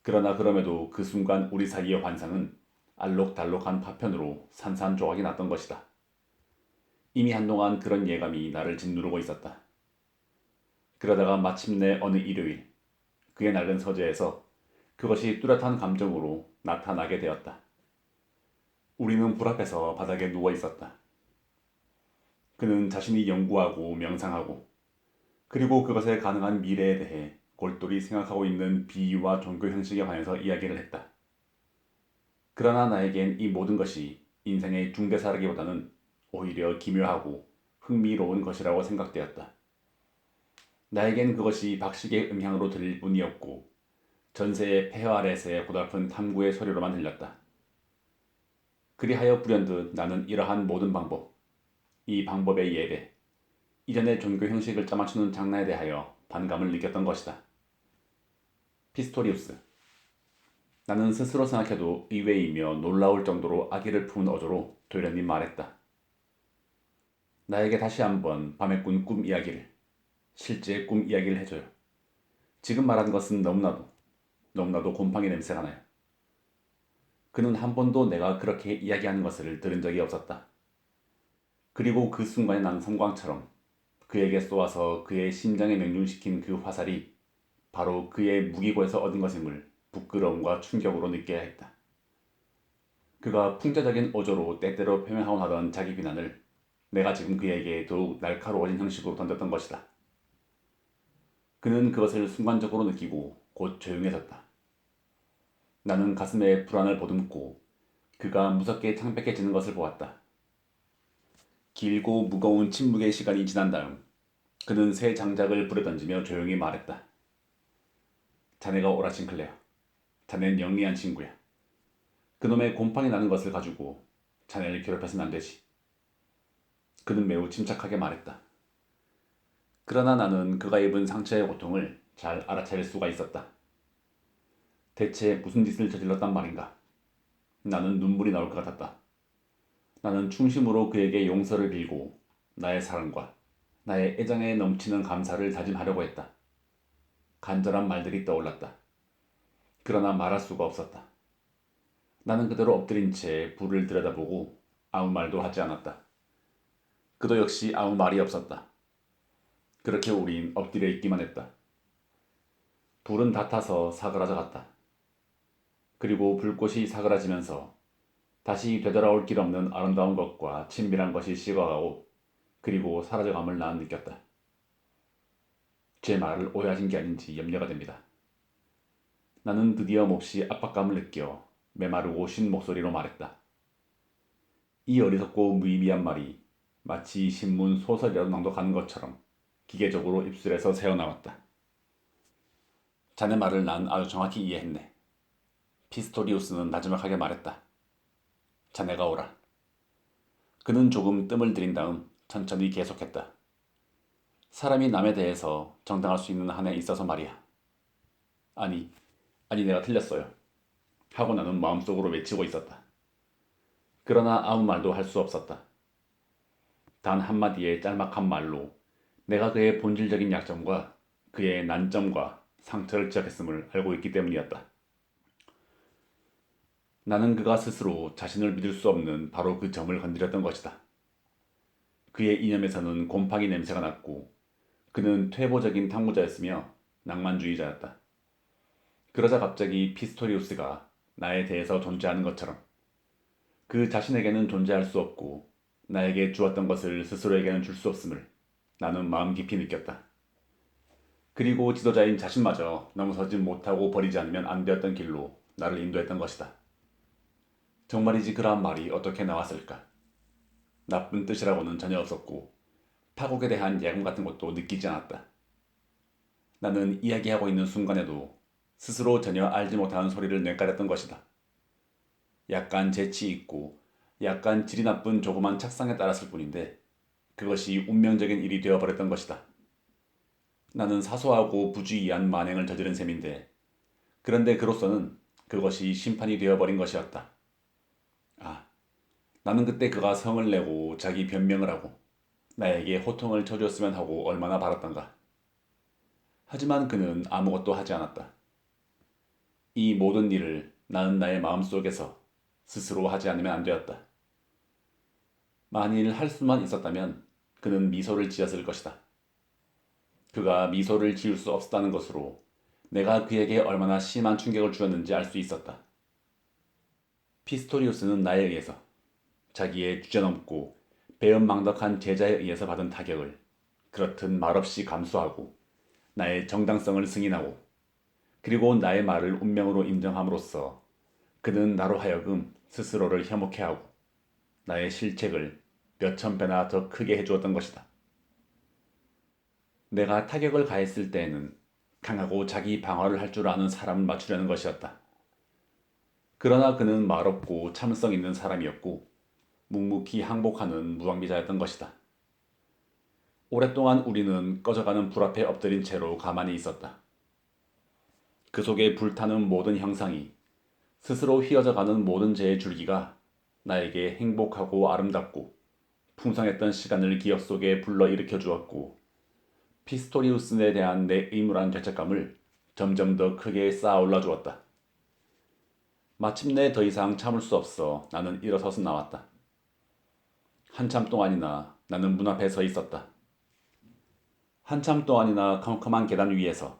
그러나 그럼에도 그 순간 우리 사이의 환상은 알록달록한 파편으로 산산조각이 났던 것이다. 이미 한동안 그런 예감이 나를 짓누르고 있었다. 그러다가 마침내 어느 일요일 그의 낡은 서재에서 그것이 뚜렷한 감정으로 나타나게 되었다. 우리는 불 앞에서 바닥에 누워 있었다. 그는 자신이 연구하고 명상하고 그리고 그것에 가능한 미래에 대해 골똘히 생각하고 있는 비유와 종교 형식에 관해서 이야기를 했다. 그러나 나에겐 이 모든 것이 인생의 중대사라기보다는 오히려 기묘하고 흥미로운 것이라고 생각되었다. 나에겐 그것이 박식의 음향으로 들릴 뿐이었고 전세의 폐허 아래서의 고달픈 탐구의 소리로만 들렸다. 그리하여 불현듯 나는 이러한 모든 방법, 이 방법의 예배, 이전의 종교 형식을 짜맞추는 장난에 대하여 반감을 느꼈던 것이다. 피스토리우스. 나는 스스로 생각해도 의외이며 놀라울 정도로 악의를 품은 어조로 도련히 말했다. 나에게 다시 한번 밤에 꾼 꿈 이야기를, 실제 꿈 이야기를 해줘요. 지금 말하는 것은 너무나도 곰팡이 냄새가 나요. 그는 한 번도 내가 그렇게 이야기하는 것을 들은 적이 없었다. 그리고 그 순간에 난 섬광처럼 그에게 쏘아서 그의 심장에 명중시킨 그 화살이 바로 그의 무기고에서 얻은 것임을 부끄러움과 충격으로 느껴야 했다. 그가 풍자적인 어조로 때때로 표명하곤 하던 자기 비난을 내가 지금 그에게 더욱 날카로워진 형식으로 던졌던 것이다. 그는 그것을 순간적으로 느끼고 곧 조용해졌다. 나는 가슴에 불안을 보듬고 그가 무섭게 창백해지는 것을 보았다. 길고 무거운 침묵의 시간이 지난 다음 그는 새 장작을 불에 던지며 조용히 말했다. 자네가 오라 싱클레어. 자넨 영리한 친구야. 그놈의 곰팡이 나는 것을 가지고 자네를 괴롭혀서는 안 되지. 그는 매우 침착하게 말했다. 그러나 나는 그가 입은 상처의 고통을 잘 알아차릴 수가 있었다. 대체 무슨 짓을 저질렀단 말인가? 나는 눈물이 나올 것 같았다. 나는 충심으로 그에게 용서를 빌고 나의 사랑과 나의 애정에 넘치는 감사를 다짐하려고 했다. 간절한 말들이 떠올랐다. 그러나 말할 수가 없었다. 나는 그대로 엎드린 채 불을 들여다보고 아무 말도 하지 않았다. 그도 역시 아무 말이 없었다. 그렇게 우린 엎드려 있기만 했다. 불은 다 타서 사그라져 갔다. 그리고 불꽃이 사그라지면서 다시 되돌아올 길 없는 아름다운 것과 친밀한 것이 식어가고 그리고 사라져감을 난 느꼈다. 제 말을 오해하신 게 아닌지 염려가 됩니다. 나는 드디어 몹시 압박감을 느껴 메마르고 쉰 목소리로 말했다. 이 어리석고 무의미한 말이 마치 신문 소설이라도 낭독하는 것처럼 기계적으로 입술에서 새어나왔다. 자네 말을 난 아주 정확히 이해했네. 피스토리우스는 나지막하게 말했다. 자네가 오라. 그는 조금 뜸을 들인 다음 천천히 계속했다. 사람이 남에 대해서 정당할 수 있는 한에 있어서 말이야. 아니 내가 틀렸어요. 하고 나는 마음속으로 외치고 있었다. 그러나 아무 말도 할 수 없었다. 단 한마디의 짤막한 말로 내가 그의 본질적인 약점과 그의 난점과 상처를 지적했음을 알고 있기 때문이었다. 나는 그가 스스로 자신을 믿을 수 없는 바로 그 점을 건드렸던 것이다. 그의 이념에서는 곰팡이 냄새가 났고 그는 퇴보적인 탐구자였으며 낭만주의자였다. 그러자 갑자기 피스토리우스가 나에 대해서 존재하는 것처럼 그 자신에게는 존재할 수 없고 나에게 주었던 것을 스스로에게는 줄 수 없음을 나는 마음 깊이 느꼈다. 그리고 지도자인 자신마저 넘어서지 못하고 버리지 않으면 안 되었던 길로 나를 인도했던 것이다. 정말이지 그러한 말이 어떻게 나왔을까? 나쁜 뜻이라고는 전혀 없었고 파국에 대한 예감 같은 것도 느끼지 않았다. 나는 이야기하고 있는 순간에도 스스로 전혀 알지 못하는 소리를 뇌까렸던 것이다. 약간 재치 있고 약간 질이 나쁜 조그만 착상에 따랐을 뿐인데 그것이 운명적인 일이 되어버렸던 것이다. 나는 사소하고 부주의한 만행을 저지른 셈인데 그런데 그로서는 그것이 심판이 되어버린 것이었다. 아, 나는 그때 그가 성을 내고 자기 변명을 하고 나에게 호통을 쳐주었으면 하고 얼마나 바랐던가. 하지만 그는 아무것도 하지 않았다. 이 모든 일을 나는 나의 마음속에서 스스로 하지 않으면 안 되었다. 만일 할 수만 있었다면 그는 미소를 지었을 것이다. 그가 미소를 지을 수 없었다는 것으로 내가 그에게 얼마나 심한 충격을 주었는지 알 수 있었다. 피스토리우스는 나에 의해서 자기의 주제넘고 배은망덕한 제자에 의해서 받은 타격을 그렇듯 말없이 감수하고 나의 정당성을 승인하고 그리고 나의 말을 운명으로 인정함으로써 그는 나로 하여금 스스로를 혐오케하고 나의 실책을 몇천 배나 더 크게 해주었던 것이다. 내가 타격을 가했을 때에는 강하고 자기 방어를 할 줄 아는 사람을 맞추려는 것이었다. 그러나 그는 말없고 참을성 있는 사람이었고 묵묵히 항복하는 무방비자였던 것이다. 오랫동안 우리는 꺼져가는 불 앞에 엎드린 채로 가만히 있었다. 그 속에 불타는 모든 형상이 스스로 휘어져가는 모든 재의 줄기가 나에게 행복하고 아름답고 풍성했던 시간을 기억 속에 불러일으켜 주었고 피스토리우스에 대한 내 의무란 죄책감을 점점 더 크게 쌓아올라 주었다. 마침내 더 이상 참을 수 없어 나는 일어서서 나왔다. 한참 동안이나 나는 문 앞에 서 있었다. 한참 동안이나 컴컴한 계단 위에서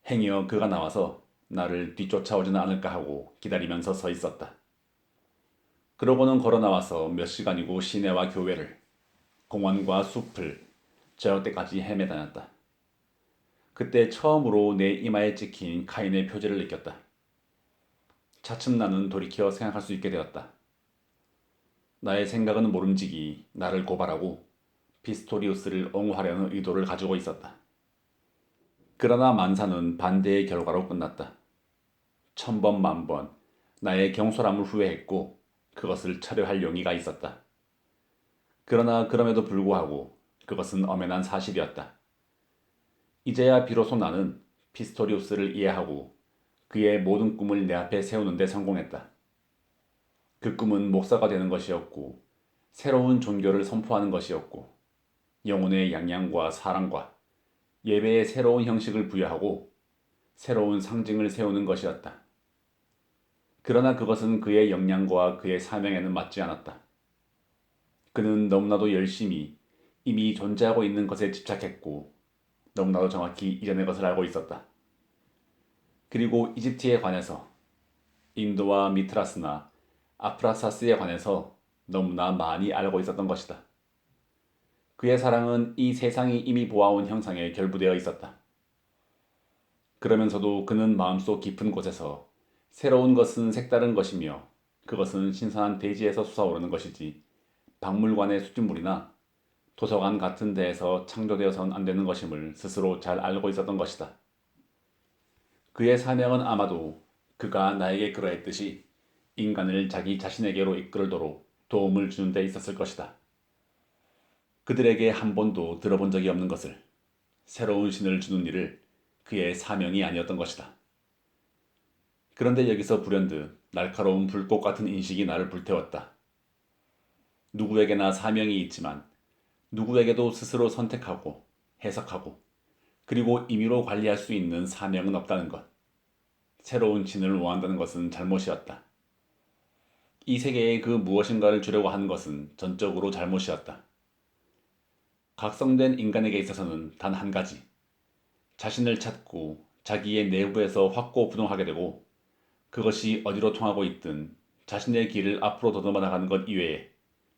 행여 그가 나와서 나를 뒤쫓아오지는 않을까 하고 기다리면서 서 있었다. 그러고는 걸어 나와서 몇 시간이고 시내와 교회를, 공원과 숲을 저녁 때까지 헤매 다녔다. 그때 처음으로 내 이마에 찍힌 카인의 표지를 느꼈다. 차츰 나는 돌이켜 생각할 수 있게 되었다. 나의 생각은 모름지기 나를 고발하고 피스토리우스를 옹호하려는 의도를 가지고 있었다. 그러나 만사는 반대의 결과로 끝났다. 천번 만번 나의 경솔함을 후회했고 그것을 철회할 용의가 있었다. 그러나 그럼에도 불구하고 그것은 엄연한 사실이었다. 이제야 비로소 나는 피스토리우스를 이해하고 그의 모든 꿈을 내 앞에 세우는 데 성공했다. 그 꿈은 목사가 되는 것이었고 새로운 종교를 선포하는 것이었고 영혼의 양양과 사랑과 예배의 새로운 형식을 부여하고 새로운 상징을 세우는 것이었다. 그러나 그것은 그의 역량과 그의 사명에는 맞지 않았다. 그는 너무나도 열심히 이미 존재하고 있는 것에 집착했고 너무나도 정확히 이전의 것을 알고 있었다. 그리고 이집트에 관해서 인도와 미트라스나 아프라사스에 관해서 너무나 많이 알고 있었던 것이다. 그의 사랑은 이 세상이 이미 보아온 형상에 결부되어 있었다. 그러면서도 그는 마음속 깊은 곳에서 새로운 것은 색다른 것이며 그것은 신선한 대지에서 솟아오르는 것이지 박물관의 수집물이나 도서관 같은 데에서 창조되어서는 안 되는 것임을 스스로 잘 알고 있었던 것이다. 그의 사명은 아마도 그가 나에게 그러했듯이 인간을 자기 자신에게로 이끌도록 도움을 주는 데 있었을 것이다. 그들에게 한 번도 들어본 적이 없는 것을, 새로운 신을 주는 일을 그의 사명이 아니었던 것이다. 그런데 여기서 불현듯 날카로운 불꽃 같은 인식이 나를 불태웠다. 누구에게나 사명이 있지만 누구에게도 스스로 선택하고 해석하고 그리고 임의로 관리할 수 있는 사명은 없다는 것. 새로운 진을 원한다는 것은 잘못이었다. 이 세계에 그 무엇인가를 주려고 하는 것은 전적으로 잘못이었다. 각성된 인간에게 있어서는 단 한 가지. 자신을 찾고 자기의 내부에서 확고부동하게 되고 그것이 어디로 통하고 있든 자신의 길을 앞으로 더듬어 나가는 것 이외에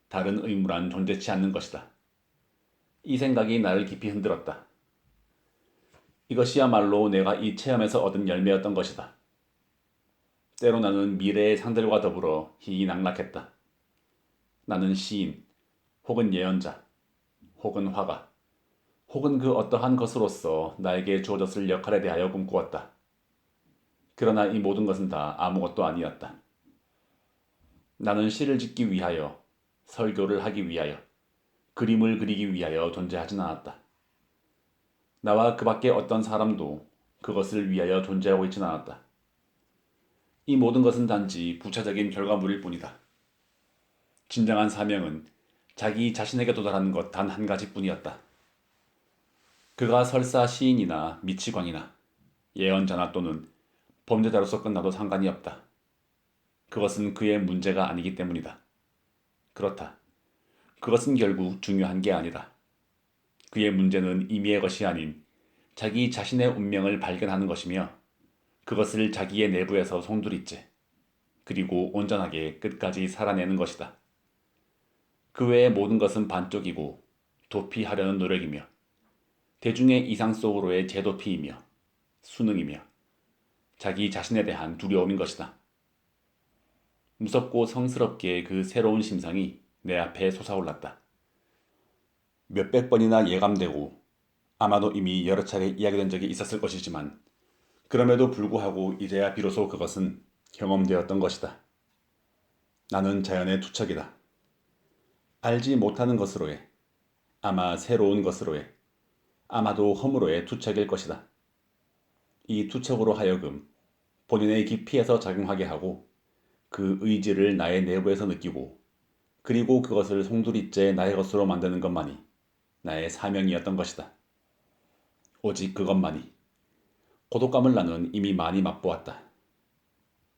다른 의무란 존재치 않는 것이다. 이 생각이 나를 깊이 흔들었다. 이것이야말로 내가 이 체험에서 얻은 열매였던 것이다. 때로 나는 미래의 상들과 더불어 희희낙낙했다. 나는 시인, 혹은 예언자, 혹은 화가, 혹은 그 어떠한 것으로서 나에게 주어졌을 역할에 대하여 꿈꾸었다. 그러나 이 모든 것은 다 아무것도 아니었다. 나는 시를 짓기 위하여, 설교를 하기 위하여, 그림을 그리기 위하여 존재하진 않았다. 나와 그 밖에 어떤 사람도 그것을 위하여 존재하고 있진 않았다. 이 모든 것은 단지 부차적인 결과물일 뿐이다. 진정한 사명은 자기 자신에게 도달하는 것 단 한 가지뿐이었다. 그가 설사 시인이나 미치광이나 예언자나 또는 범죄자로서 끝나도 상관이 없다. 그것은 그의 문제가 아니기 때문이다. 그렇다. 그것은 결국 중요한 게 아니다. 그의 문제는 임의의 것이 아닌 자기 자신의 운명을 발견하는 것이며 그것을 자기의 내부에서 송두리째 그리고 온전하게 끝까지 살아내는 것이다. 그 외의 모든 것은 반쪽이고 도피하려는 노력이며 대중의 이상 속으로의 재도피이며 수능이며 자기 자신에 대한 두려움인 것이다. 무섭고 성스럽게 그 새로운 심상이 내 앞에 솟아올랐다. 몇백 번이나 예감되고 아마도 이미 여러 차례 이야기된 적이 있었을 것이지만 그럼에도 불구하고 이제야 비로소 그것은 경험되었던 것이다. 나는 자연의 투척이다. 알지 못하는 것으로의, 아마 새로운 것으로의, 아마도 허물로의 투척일 것이다. 이 투척으로 하여금 본인의 깊이에서 작용하게 하고 그 의지를 나의 내부에서 느끼고 그리고 그것을 송두리째 나의 것으로 만드는 것만이 나의 사명이었던 것이다. 오직 그것만이. 고독감을 나는 이미 많이 맛보았다.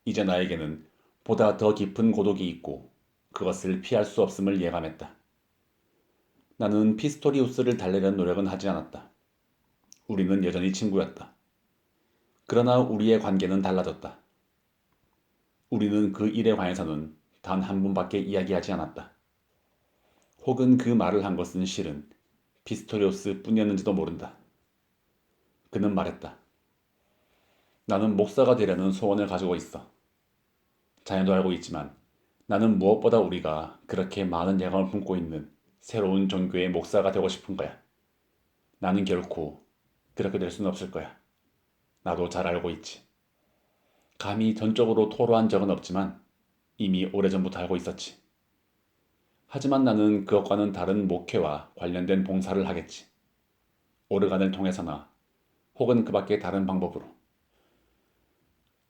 이제 나에게는 보다 더 깊은 고독이 있고 그것을 피할 수 없음을 예감했다. 나는 피스토리우스를 달래려는 노력은 하지 않았다. 우리는 여전히 친구였다. 그러나 우리의 관계는 달라졌다. 우리는 그 일에 관해서는 단 한 번밖에 이야기하지 않았다. 혹은 그 말을 한 것은 실은 피스토리우스 뿐이었는지도 모른다. 그는 말했다. 나는 목사가 되려는 소원을 가지고 있어. 자네도 알고 있지만 나는 무엇보다 우리가 그렇게 많은 야망을 품고 있는 새로운 종교의 목사가 되고 싶은 거야. 나는 결코 그렇게 될 수는 없을 거야. 나도 잘 알고 있지. 감히 전적으로 토로한 적은 없지만 이미 오래전부터 알고 있었지. 하지만 나는 그것과는 다른 목회와 관련된 봉사를 하겠지. 오르간을 통해서나 혹은 그 밖의 다른 방법으로.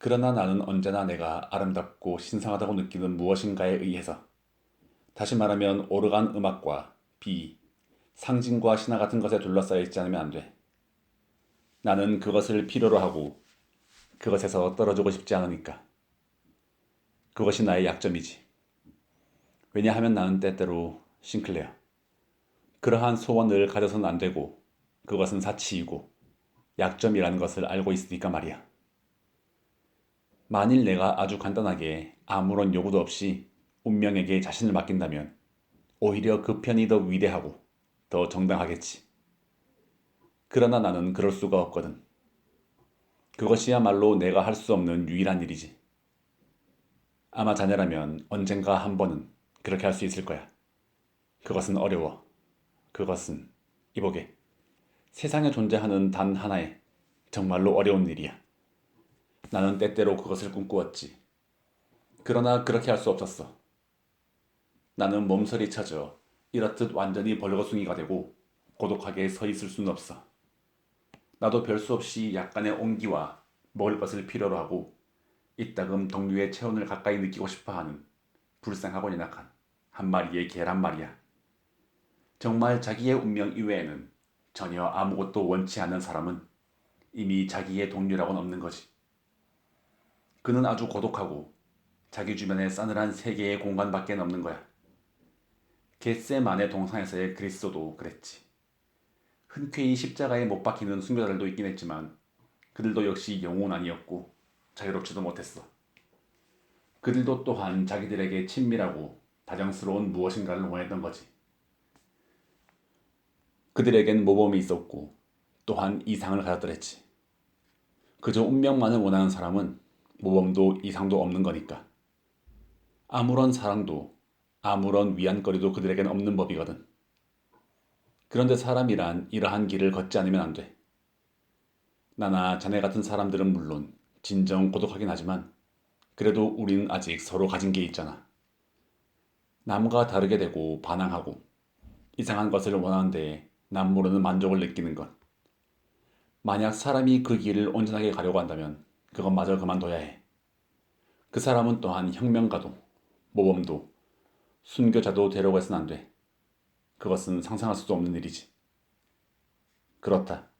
그러나 나는 언제나 내가 아름답고 신성하다고 느끼는 무엇인가에 의해서, 다시 말하면 오르간 음악과 비, 상징과 신화 같은 것에 둘러싸여 있지 않으면 안 돼. 나는 그것을 필요로 하고 그것에서 떨어지고 싶지 않으니까. 그것이 나의 약점이지. 왜냐하면 나는 때때로 싱클레어. 그러한 소원을 가져서는 안 되고 그것은 사치이고 약점이라는 것을 알고 있으니까 말이야. 만일 내가 아주 간단하게 아무런 요구도 없이 운명에게 자신을 맡긴다면 오히려 그 편이 더 위대하고 더 정당하겠지. 그러나 나는 그럴 수가 없거든. 그것이야말로 내가 할 수 없는 유일한 일이지. 아마 자네라면 언젠가 한 번은 그렇게 할 수 있을 거야. 그것은 어려워. 그것은 이보게 세상에 존재하는 단 하나의 정말로 어려운 일이야. 나는 때때로 그것을 꿈꾸었지. 그러나 그렇게 할 수 없었어. 나는 몸서리 쳐져 이렇듯 완전히 벌거숭이가 되고 고독하게 서 있을 수는 없어. 나도 별 수 없이 약간의 온기와 먹을 것을 필요로 하고 이따금 동료의 체온을 가까이 느끼고 싶어하는 불쌍하고 연약한 한 마리의 개란 말이야. 정말 자기의 운명 이외에는 전혀 아무것도 원치 않는 사람은 이미 자기의 동료라고는 없는 거지. 그는 아주 고독하고 자기 주변에 싸늘한 세계의 공간밖에 없는 거야. 겟세만의 동상에서의 그리스도도 그랬지. 흔쾌히 십자가에 못 박히는 순교자들도 있긴 했지만 그들도 역시 영웅은 아니었고 자유롭지도 못했어. 그들도 또한 자기들에게 친밀하고 다정스러운 무엇인가를 원했던 거지. 그들에겐 모범이 있었고 또한 이상을 가졌더랬지. 그저 운명만을 원하는 사람은 모범도 이상도 없는 거니까. 아무런 사랑도 아무런 위안거리도 그들에겐 없는 법이거든. 그런데 사람이란 이러한 길을 걷지 않으면 안 돼. 나나 자네 같은 사람들은 물론 진정 고독하긴 하지만 그래도 우리는 아직 서로 가진 게 있잖아. 남과 다르게 되고 반항하고 이상한 것을 원하는데 남 모르는 만족을 느끼는 것. 만약 사람이 그 길을 온전하게 가려고 한다면 그것마저 그만둬야 해. 그 사람은 또한 혁명가도 모범도 순교자도 되려고 해서는 안 돼. 그것은 상상할 수도 없는 일이지. 그렇다.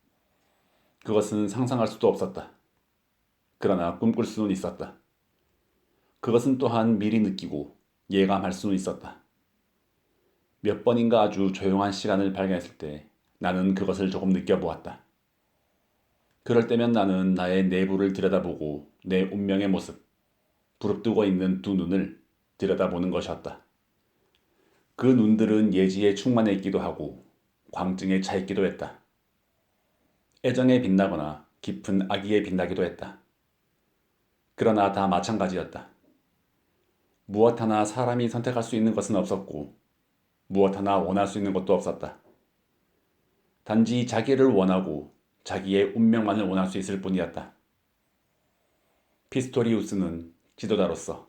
그것은 상상할 수도 없었다. 그러나 꿈꿀 수는 있었다. 그것은 또한 미리 느끼고 예감할 수는 있었다. 몇 번인가 아주 조용한 시간을 발견했을 때 나는 그것을 조금 느껴보았다. 그럴 때면 나는 나의 내부를 들여다보고 내 운명의 모습, 부릅뜨고 있는 두 눈을 들여다보는 것이었다. 그 눈들은 예지에 충만해 있기도 하고 광증에 차 있기도 했다. 애정에 빛나거나 깊은 악의에 빛나기도 했다. 그러나 다 마찬가지였다. 무엇 하나 사람이 선택할 수 있는 것은 없었고 무엇 하나 원할 수 있는 것도 없었다. 단지 자기를 원하고 자기의 운명만을 원할 수 있을 뿐이었다. 피스토리우스는 지도자로서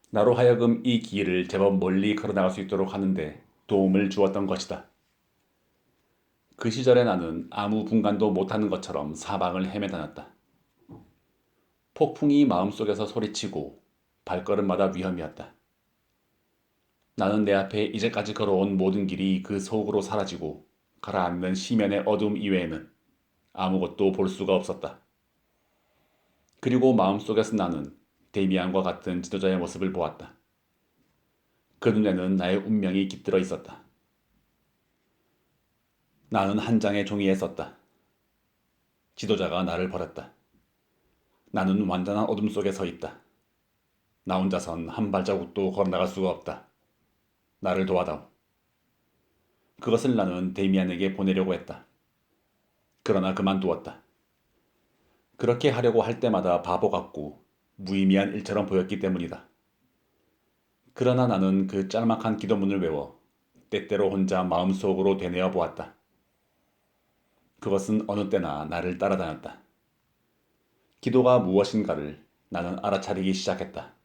나로 하여금 이 길을 제법 멀리 걸어나갈 수 있도록 하는데 도움을 주었던 것이다. 그 시절에 나는 아무 분간도 못하는 것처럼 사방을 헤매다녔다. 폭풍이 마음속에서 소리치고 발걸음마다 위험이었다. 나는 내 앞에 이제까지 걸어온 모든 길이 그 속으로 사라지고 가라앉는 시면의 어둠 이외에는 아무것도 볼 수가 없었다. 그리고 마음속에서 나는 데미안과 같은 지도자의 모습을 보았다. 그 눈에는 나의 운명이 깃들어 있었다. 나는 한 장의 종이에 썼다. 지도자가 나를 버렸다. 나는 완전한 어둠 속에 서 있다. 나 혼자선 한 발자국도 걸어나갈 수가 없다. 나를 도와다오. 그것을 나는 데미안에게 보내려고 했다. 그러나 그만두었다. 그렇게 하려고 할 때마다 바보 같고 무의미한 일처럼 보였기 때문이다. 그러나 나는 그 짤막한 기도문을 외워 때때로 혼자 마음속으로 되뇌어 보았다. 그것은 어느 때나 나를 따라다녔다. 기도가 무엇인가를 나는 알아차리기 시작했다.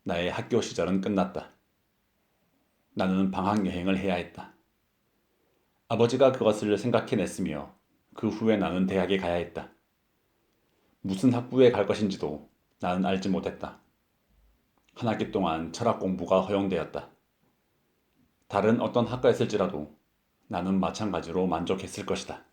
나의 학교 시절은 끝났다. 나는 방학 여행을 해야 했다. 아버지가 그것을 생각해냈으며 그 후에 나는 대학에 가야 했다. 무슨 학부에 갈 것인지도 나는 알지 못했다. 한 학기 동안 철학 공부가 허용되었다. 다른 어떤 학과였을지라도 나는 마찬가지로 만족했을 것이다.